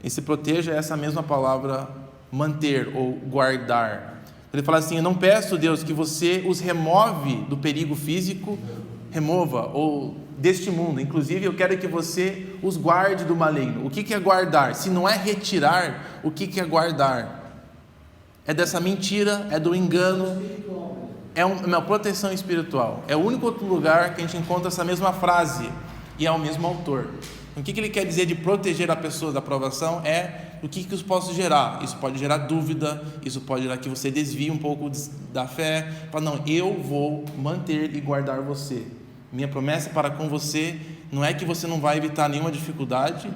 Esse proteja é essa mesma palavra manter ou guardar. Ele fala assim: eu não peço, Deus, que você os remove do perigo físico, remova, ou deste mundo, inclusive eu quero que você os guarde do maligno. O que é guardar? Se não é retirar, o que é guardar? É dessa mentira, é do engano, é uma proteção espiritual. É o único outro lugar que a gente encontra essa mesma frase, e é o mesmo autor. O que ele quer dizer de proteger a pessoa da aprovação é o que isso pode gerar. Isso pode gerar dúvida, isso pode gerar que você desvie um pouco da fé. Fala, não, eu vou manter e guardar você. Minha promessa para com você não é que você não vai evitar nenhuma dificuldade,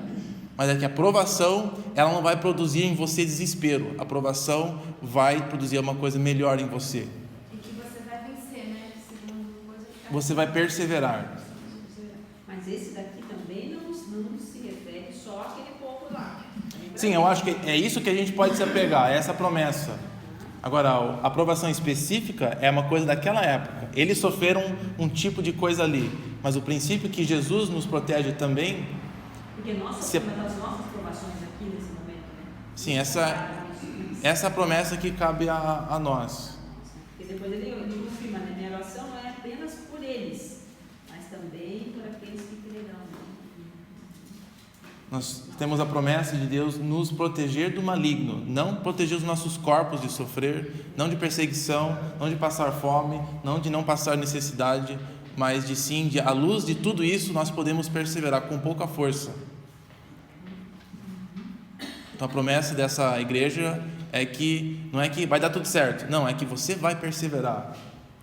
mas é que a provação, ela não vai produzir em você desespero. A provação vai produzir uma coisa melhor em você. E que você vai vencer, né? Segundo coisa que você vai perseverar. Mas esse daqui também não se refere só àquele povo lá. Sim, eu acho que é isso que a gente pode se apegar, essa promessa. Agora, a aprovação específica é uma coisa daquela época. Eles sofreram um tipo de coisa ali, mas o princípio que Jesus nos protege também. Porque uma das nossas provações aqui nesse momento, né? Sim, essa promessa que cabe a nós. Porque depois ele confirma, né? Minha oração não é apenas por eles, mas também por aqueles que crerão. Nós temos a promessa de Deus nos proteger do maligno, não proteger os nossos corpos de sofrer, não de perseguição, não de passar fome, não de não passar necessidade, mas de sim, à luz de tudo isso, nós podemos perseverar com pouca força. Então a promessa dessa igreja é que, não é que vai dar tudo certo, não, é que você vai perseverar.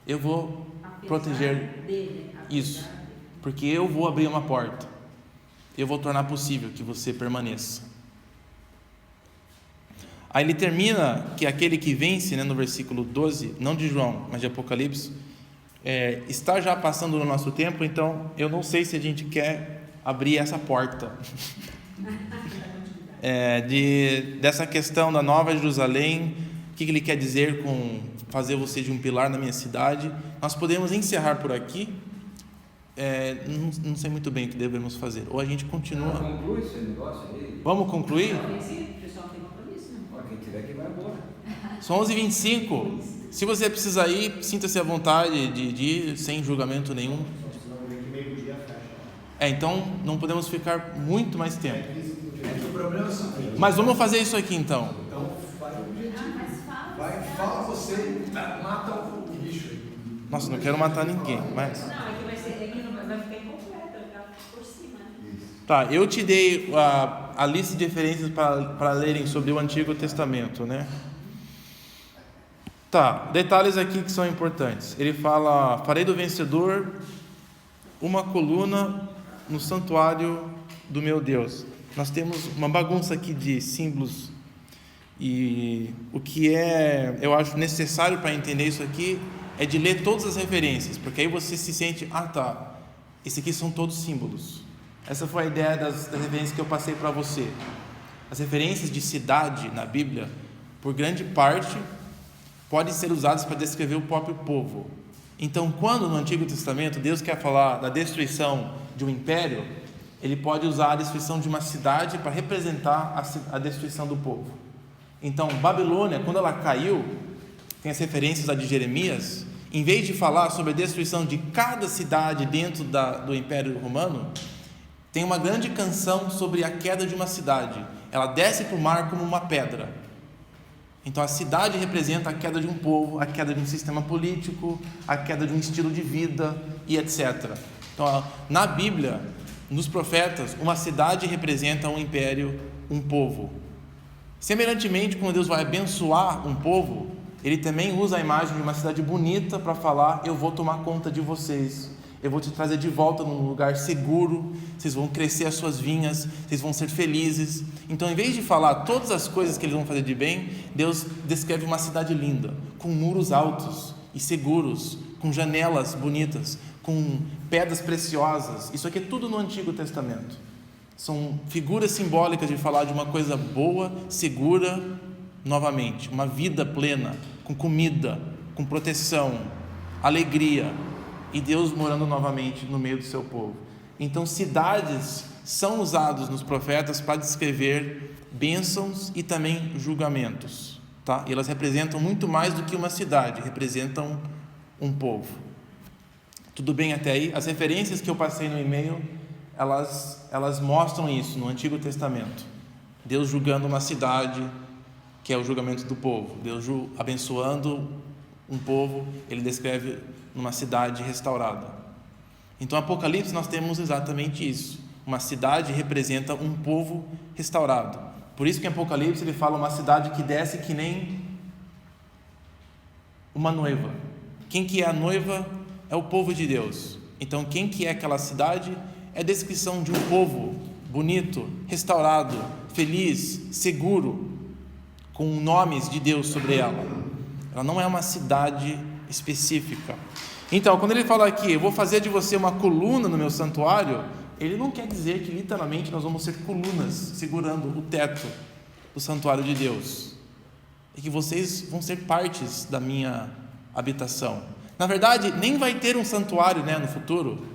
Eu vou proteger isso, porque eu vou abrir uma porta. Eu vou tornar possível que você permaneça. Aí ele termina que aquele que vence, né, no versículo 12, não de João, mas de Apocalipse, está já passando no nosso tempo, então eu não sei se a gente quer abrir essa porta dessa questão da Nova Jerusalém, o que ele quer dizer com fazer você de um pilar na minha cidade. Nós podemos encerrar por aqui. Não sei muito bem o que devemos fazer. Ou a gente continua. Conclui esse negócio aí. Vamos concluir? O pessoal tem compromisso, né? Quem tiver que vai embora. São 11h25. Se você precisa ir, sinta-se à vontade de ir, sem julgamento nenhum. Então não podemos ficar muito mais tempo. Mas vamos fazer isso aqui então. Então faz o objetivo. Fala você, mata o bicho aí. Nossa, não quero matar ninguém, mas. Não, é que vai ficar incompleto. por cima. Tá, eu te dei a lista de referências para lerem sobre o Antigo Testamento, né? Tá, detalhes aqui que são importantes. Ele fala: farei do vencedor uma coluna no santuário do meu Deus. Nós temos uma bagunça aqui de símbolos, e o que eu acho necessário para entender isso aqui é de ler todas as referências, porque aí você se sente, tá, esses aqui são todos símbolos. Essa foi a ideia das referências que eu passei para você. As referências de cidade na Bíblia, por grande parte, podem ser usadas para descrever o próprio povo. Então, quando no Antigo Testamento Deus quer falar da destruição de um império, Ele pode usar a destruição de uma cidade para representar a destruição do povo. Então, Babilônia, quando ela caiu, tem as referências a de Jeremias, em vez de falar sobre a destruição de cada cidade dentro do Império Romano, tem uma grande canção sobre a queda de uma cidade. Ela desce para o mar como uma pedra. Então a cidade representa a queda de um povo, a queda de um sistema político, a queda de um estilo de vida e etc. Então, na Bíblia, nos profetas, uma cidade representa um império, um povo. Semelhantemente, quando Deus vai abençoar um povo, Ele também usa a imagem de uma cidade bonita para falar: eu vou tomar conta de vocês, eu vou te trazer de volta num lugar seguro, vocês vão crescer as suas vinhas, vocês vão ser felizes. Então, em vez de falar todas as coisas que eles vão fazer de bem, Deus descreve uma cidade linda, com muros altos e seguros, com janelas bonitas, com pedras preciosas. Isso aqui é tudo no Antigo Testamento. São figuras simbólicas de falar de uma coisa boa, segura, novamente, uma vida plena, com comida, com proteção, alegria, e Deus morando novamente no meio do seu povo. Então, cidades são usadas nos profetas para descrever bênçãos e também julgamentos, tá? E elas representam muito mais do que uma cidade, representam um povo. Tudo bem até aí? As referências que eu passei no e-mail, elas mostram isso no Antigo Testamento. Deus julgando uma cidade, que é o julgamento do povo. Deus abençoando um povo, Ele descreve numa cidade restaurada. Então, no Apocalipse nós temos exatamente isso. Uma cidade representa um povo restaurado. Por isso que em Apocalipse ele fala uma cidade que desce que nem uma noiva. Quem que é a noiva? É o povo de Deus. Então, quem que é aquela cidade? É a descrição de um povo bonito, restaurado, feliz, seguro, com nomes de Deus sobre ela. Ela não é uma cidade específica. Então, quando ele fala aqui: eu vou fazer de você uma coluna no meu santuário, ele não quer dizer que literalmente nós vamos ser colunas segurando o teto do santuário de Deus, e que vocês vão ser partes da minha habitação. Na verdade, nem vai ter um santuário, no futuro.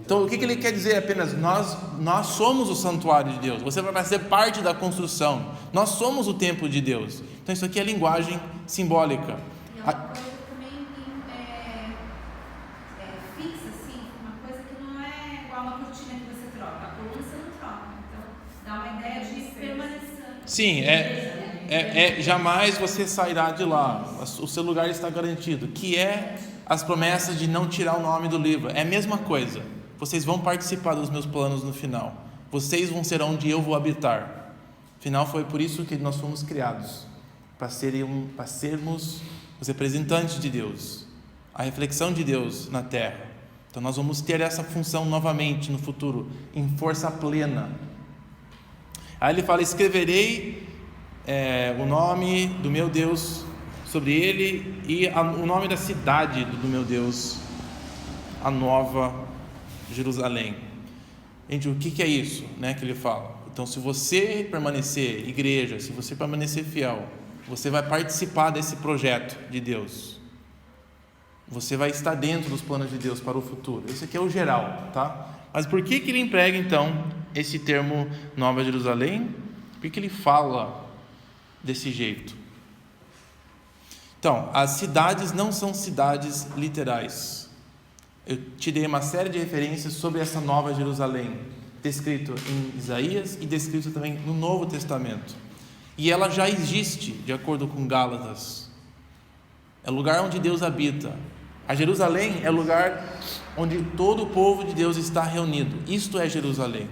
Então, o que ele quer dizer? Apenas nós somos o santuário de Deus. Você vai fazer parte da construção. Nós somos o templo de Deus. Então, isso aqui é linguagem simbólica. E uma coisa também fixa, assim, uma coisa que não é igual uma cortina que você troca. A coluna você não troca. Então, dá uma ideia de permanecer. Sim, jamais você sairá de lá. O seu lugar está garantido. Que é as promessas de não tirar o nome do livro. É a mesma coisa. Vocês vão participar dos meus planos no final. Vocês vão ser onde eu vou habitar. Afinal, foi por isso que nós fomos criados, para sermos os representantes de Deus, a reflexão de Deus na terra. Então nós vamos ter essa função novamente no futuro, em força plena. Aí ele fala: escreverei o nome do meu Deus sobre ele e o nome da cidade do meu Deus, a Nova Jerusalém. Gente, o que é isso, que ele fala? Então, se você permanecer igreja, se você permanecer fiel, você vai participar desse projeto de Deus. Você vai estar dentro dos planos de Deus para o futuro. Isso aqui é o geral, tá? Mas por que ele emprega então esse termo Nova Jerusalém? Por que ele fala desse jeito? Então, as cidades não são cidades literais. Eu te dei uma série de referências sobre essa Nova Jerusalém, descrito em Isaías e descrito também no Novo Testamento. E ela já existe, de acordo com Gálatas. É o lugar onde Deus habita. A Jerusalém é o lugar onde todo o povo de Deus está reunido. Isto é Jerusalém.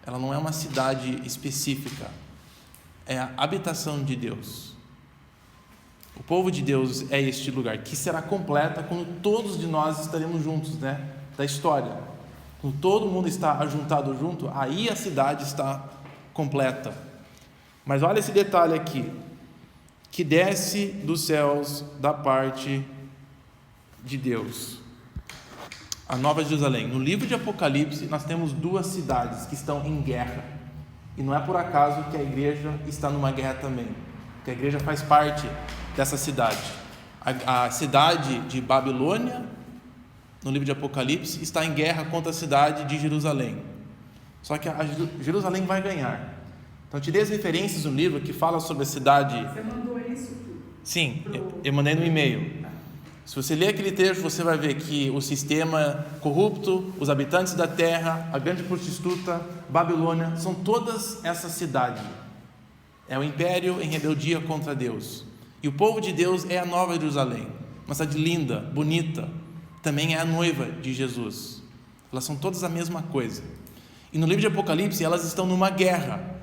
Ela não é uma cidade específica, é a habitação de Deus. O povo de Deus é este lugar, que será completa quando todos de nós estaremos juntos, né? Da história. Quando todo mundo está ajuntado junto, aí a cidade está completa. Mas olha esse detalhe aqui, que desce dos céus da parte de Deus. A Nova Jerusalém. No livro de Apocalipse, nós temos duas cidades que estão em guerra. E não é por acaso que a igreja está numa guerra também, porque a igreja faz parte dessa cidade. A cidade de Babilônia, no livro de Apocalipse, está em guerra contra a cidade de Jerusalém. Só que a Jerusalém vai ganhar. Então, eu te dei as referências no livro que fala sobre a cidade. Você mandou isso? Sim, eu mandei no e-mail. Se você ler aquele texto, você vai ver que o sistema corrupto, os habitantes da terra, a grande prostituta, Babilônia, são todas essa cidade. É o império em rebeldia contra Deus. E o povo de Deus é a Nova Jerusalém, uma cidade linda, bonita, também é a noiva de Jesus. Elas são todas a mesma coisa. E no livro de Apocalipse, elas estão numa guerra.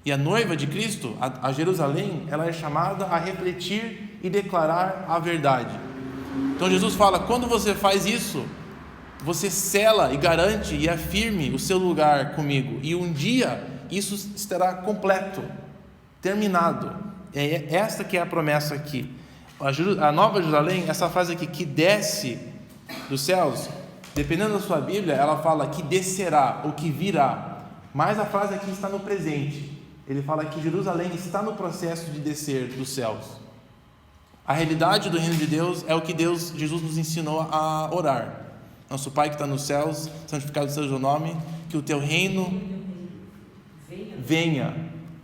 E a noiva de Cristo, a Jerusalém, ela é chamada a refletir e declarar a verdade. Então Jesus fala, quando você faz isso, você sela e garante e afirme o seu lugar comigo. E um dia isso estará completo, terminado. É esta que é a promessa aqui. A Nova Jerusalém, essa frase aqui, que desce dos céus, dependendo da sua Bíblia, ela fala que descerá ou que virá. Mas a frase aqui está no presente. Ele fala que Jerusalém está no processo de descer dos céus. A realidade do reino de Deus é o que Jesus nos ensinou a orar. Nosso Pai que está nos céus, santificado seja o nome, que o teu reino venha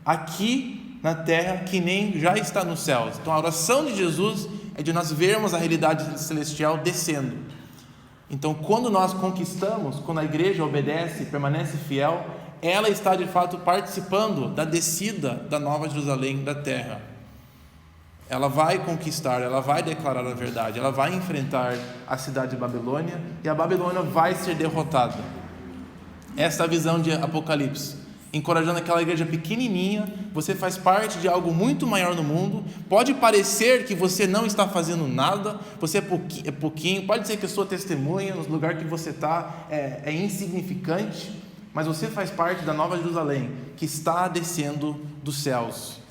aqui na terra que nem já está nos céus. Então a oração de Jesus é de nós vermos a realidade celestial descendo. Então quando nós conquistamos, quando a igreja obedece, permanece fiel, ela está de fato participando da descida da Nova Jerusalém da terra. Ela vai conquistar, ela vai declarar a verdade, ela vai enfrentar a cidade de Babilônia e a Babilônia vai ser derrotada. Essa é a visão de Apocalipse, encorajando aquela igreja pequenininha. Você faz parte de algo muito maior no mundo. Pode parecer que você não está fazendo nada, você é pouquinho, pode ser que a sua testemunha no lugar que você está é insignificante, mas você faz parte da Nova Jerusalém que está descendo dos céus.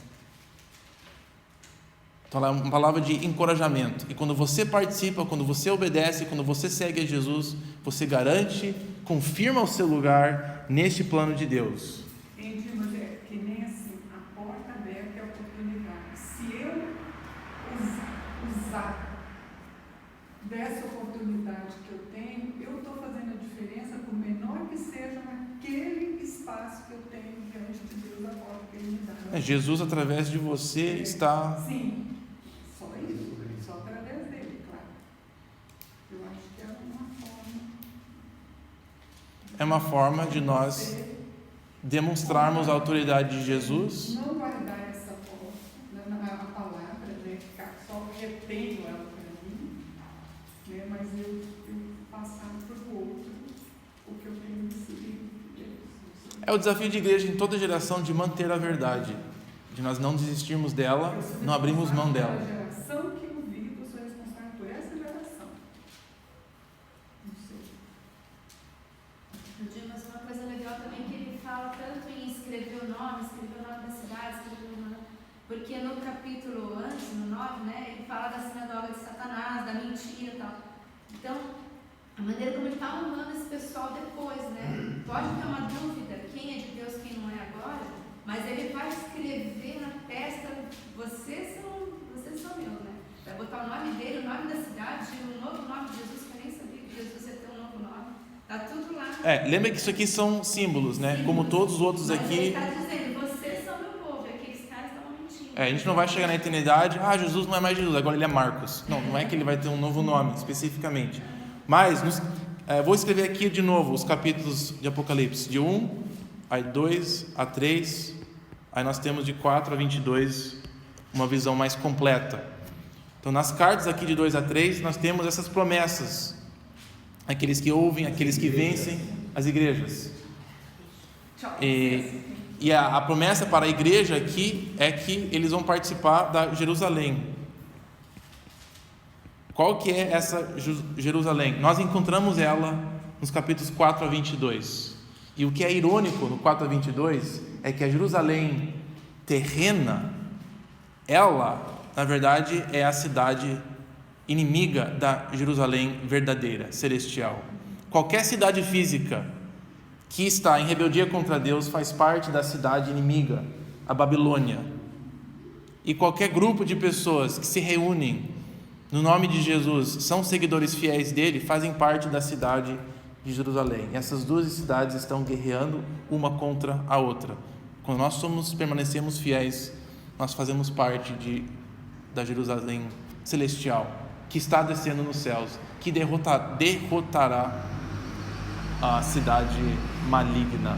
Então é uma palavra de encorajamento. E quando você participa, quando você obedece, quando você segue a Jesus, você garante, confirma o seu lugar neste plano de Deus. Entendi, mas é que nem assim, a porta aberta é a oportunidade. Se eu usar dessa oportunidade que eu tenho, eu estou fazendo a diferença, por menor que seja, naquele espaço que eu tenho diante de Deus, a porta que Ele me dá. Jesus, através de você, está... Sim. Só isso, só através dele, claro. Eu acho que é uma forma de nós demonstrarmos a autoridade de Jesus. Não guardar essa a palavra, né? Ficar só retendo ela para mim, né? Mas eu passar para o outro o que eu tenho recebido de Deus. É o desafio de igreja em toda geração de manter a verdade, de nós não desistirmos dela, não abrimos mão dela. A geração que eu vivo, eu sou responsável por essa geração. Não sei. Mas uma coisa legal também é que ele fala tanto em escrever o nome da cidade, escrever o nome, porque no capítulo antes, no 9, né, ele fala da sinagoga de Satanás, da mentira e tal. Então, a maneira como ele está honrando esse pessoal depois, né? Pode ter uma dúvida, quem é de Deus, quem não é agora, mas ele vai escrever na testa, vocês são meus, né? Vai botar o nome dele, o nome da cidade, o novo nome de Jesus, que eu nem sabia que Jesus ia ter um novo nome. Está tudo lá. Lembra que isso aqui são símbolos, né? Símbolos. Como todos os outros mas aqui. Ele está dizendo, vocês são meu povo, e aqueles caras estavam mentindo. A gente não vai chegar na eternidade, Jesus não é mais Jesus, agora ele é Marcos. Não é que ele vai ter um novo nome, especificamente. Mas, vou escrever aqui de novo os capítulos de Apocalipse, de 1 a 2 a 3, aí nós temos de 4 a 22, uma visão mais completa. Então, nas cartas aqui de 2 a 3, nós temos essas promessas. aqueles que ouvem, aqueles que vencem, as igrejas. E a promessa para a igreja aqui é que eles vão participar da Jerusalém. Qual que é essa Jerusalém? Nós encontramos ela nos capítulos 4 a 22. E o que é irônico no 4 a 22 é que a Jerusalém terrena, ela, na verdade, é a cidade inimiga da Jerusalém verdadeira, celestial. Qualquer cidade física que está em rebeldia contra Deus faz parte da cidade inimiga, a Babilônia. E qualquer grupo de pessoas que se reúnem no nome de Jesus, são seguidores fiéis dele, fazem parte da cidade de Jerusalém. E essas duas cidades estão guerreando uma contra a outra. Quando nós permanecemos fiéis, nós fazemos parte da Jerusalém celestial, que está descendo nos céus, que derrotará a cidade maligna.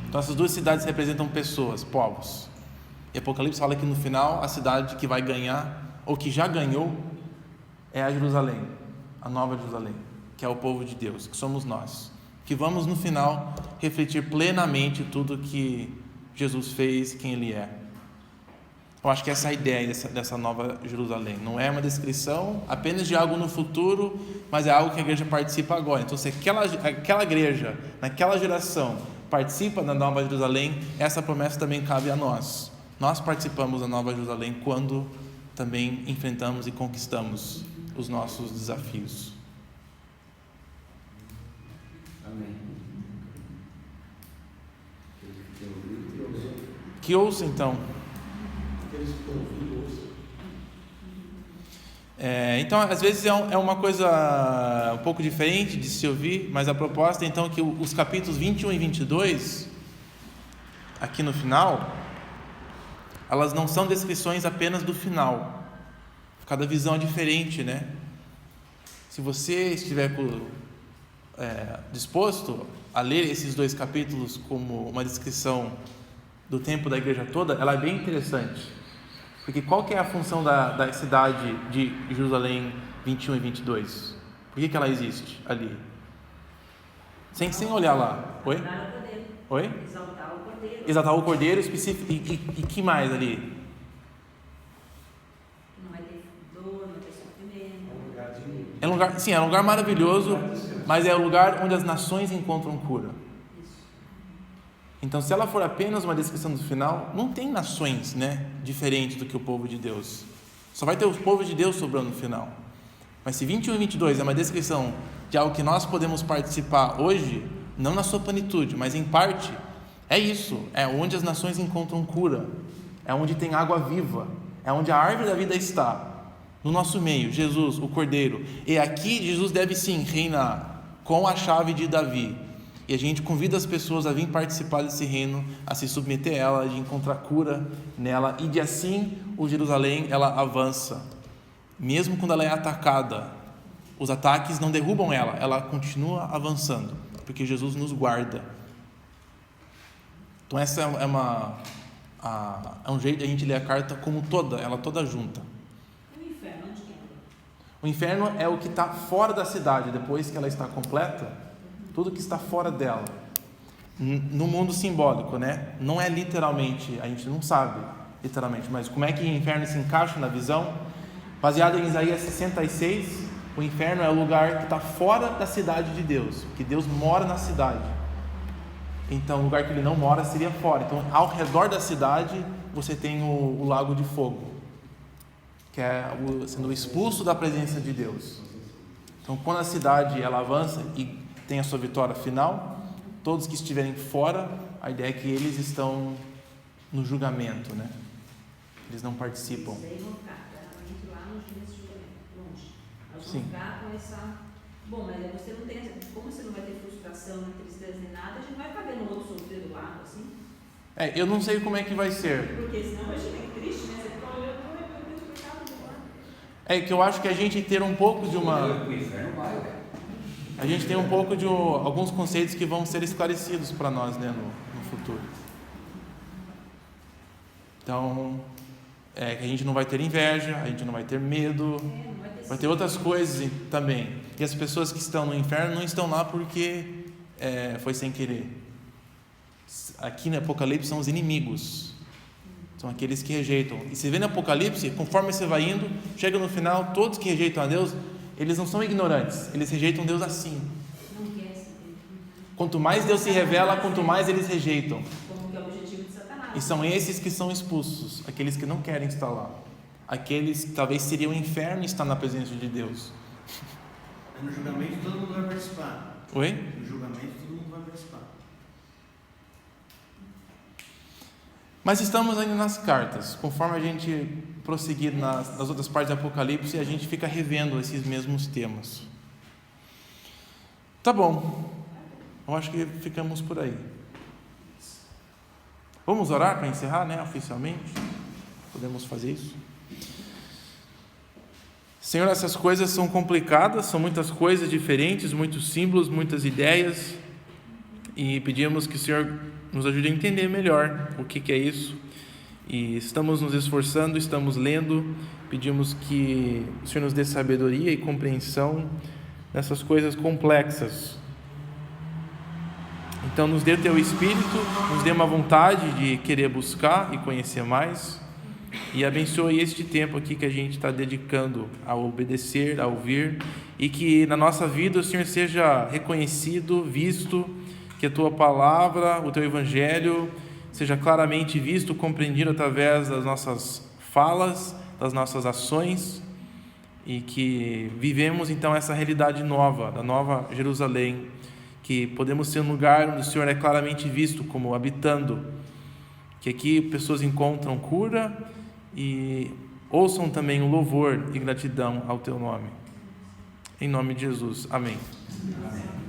Então essas duas cidades representam pessoas, povos. E Apocalipse fala que no final a cidade que vai ganhar, ou que já ganhou, é a Jerusalém, a nova Jerusalém, que é o povo de Deus, que somos nós, que vamos no final refletir plenamente tudo que Jesus fez, quem Ele é. Eu acho que essa é a ideia dessa nova Jerusalém. Não é uma descrição apenas de algo no futuro, mas é algo que a igreja participa agora. Então, se aquela igreja, naquela geração, participa da nova Jerusalém, essa promessa também cabe a nós. Nós participamos da nova Jerusalém quando também enfrentamos e conquistamos os nossos desafios. Amém. Que ouça então. Então, às vezes é uma coisa um pouco diferente de se ouvir, mas a proposta então é que os capítulos 21 e 22, aqui no final, elas não são descrições apenas do final. Cada visão é diferente, né? Se você estiver disposto a ler esses dois capítulos como uma descrição do tempo da igreja toda, ela é bem interessante. Porque qual que é a função da cidade de Jerusalém 21 e 22? Por que ela existe ali? Sem olhar lá. Oi? Oi? Exaltar o Cordeiro. Exaltar o Cordeiro específico. E que mais ali? Não vai ter dor, não vai ter sofrimento. É um lugar maravilhoso, mas é o lugar onde as nações encontram cura. Então, se ela for apenas uma descrição do final, não tem nações, né, diferentes do que o povo de Deus. Só vai ter o povo de Deus sobrando no final. Mas se 21 e 22 é uma descrição de algo que nós podemos participar hoje, não na sua plenitude, mas em parte, é isso. É onde as nações encontram cura. É onde tem água viva. É onde a árvore da vida está. No nosso meio, Jesus, o Cordeiro. E aqui Jesus deve sim reinar com a chave de Davi. E a gente convida as pessoas a vir participar desse reino, a se submeter a ela, de encontrar cura nela, e de assim o Jerusalém, ela avança. Mesmo quando ela é atacada, os ataques não derrubam ela continua avançando, porque Jesus nos guarda. Então essa é um jeito de a gente ler a carta como toda, ela toda junta. E o inferno, onde que é? O inferno é o que está fora da cidade, depois que ela está completa. Tudo que está fora dela, no mundo simbólico, né? Não é literalmente, a gente não sabe literalmente, mas como é que o inferno se encaixa na visão? Baseado em Isaías 66, o inferno é o lugar que está fora da cidade de Deus, que Deus mora na cidade. Então, o lugar que ele não mora seria fora. Então, ao redor da cidade, você tem o lago de fogo, que é sendo expulso da presença de Deus. Então, quando a cidade ela avança e tem a sua vitória final, todos que estiverem fora, a ideia é que eles estão no julgamento, né? Eles não participam. Isso aí vão ficar claramente lá no julgamento, longe. Nós Sim. vamos ficar com essa... Bom, mas você não tem... Como você não vai ter frustração, nem tristeza, nem nada, a gente vai ficar vendo o outro sofrer do lado, assim. Eu não sei como é que vai ser. Porque senão vai chegar triste, né? Você fica olhando, meu Deus, coitado do outro. É que eu acho que a gente ter um pouco de uma... A gente tem um pouco de alguns conceitos que vão ser esclarecidos para nós, né, no futuro. Então, que a gente não vai ter inveja, a gente não vai ter medo. Não vai ter Vai ter outras coisas também. E as pessoas que estão no inferno não estão lá porque foi sem querer. Aqui no Apocalipse são os inimigos. São aqueles que rejeitam. E você vê no Apocalipse, conforme você vai indo, chega no final, todos que rejeitam a Deus, eles não são ignorantes, eles rejeitam Deus assim. Quanto mais Deus se revela, quanto mais eles rejeitam. Como que é o objetivo de Satanás. E são esses que são expulsos, aqueles que não querem estar lá. Aqueles que talvez seria o inferno estar na presença de Deus. No julgamento todo mundo vai participar. Oi? No julgamento todo mundo vai participar. Mas estamos ainda nas cartas. Conforme a gente prosseguir nas outras partes do Apocalipse, a gente fica revendo esses mesmos temas. Tá bom. Eu acho que ficamos por aí. Vamos orar para encerrar, né? Oficialmente. Podemos fazer isso? Senhor, essas coisas são complicadas, são muitas coisas diferentes, muitos símbolos, muitas ideias. E pedimos que o Senhor nos ajude a entender melhor o que é isso. E estamos nos esforçando, estamos lendo. Pedimos que o Senhor nos dê sabedoria e compreensão nessas coisas complexas. Então nos dê o Teu Espírito, nos dê uma vontade de querer buscar e conhecer mais. E abençoe este tempo aqui que a gente está dedicando a obedecer, a ouvir. E que na nossa vida o Senhor seja reconhecido, visto. Que a Tua Palavra, o Teu Evangelho seja claramente visto, compreendido através das nossas falas, das nossas ações. E que vivemos então essa realidade nova, da nova Jerusalém. Que podemos ser um lugar onde o Senhor é claramente visto como habitando, que aqui pessoas encontram cura e ouçam também o louvor e gratidão ao Teu nome. Em nome de Jesus. Amém. Amém.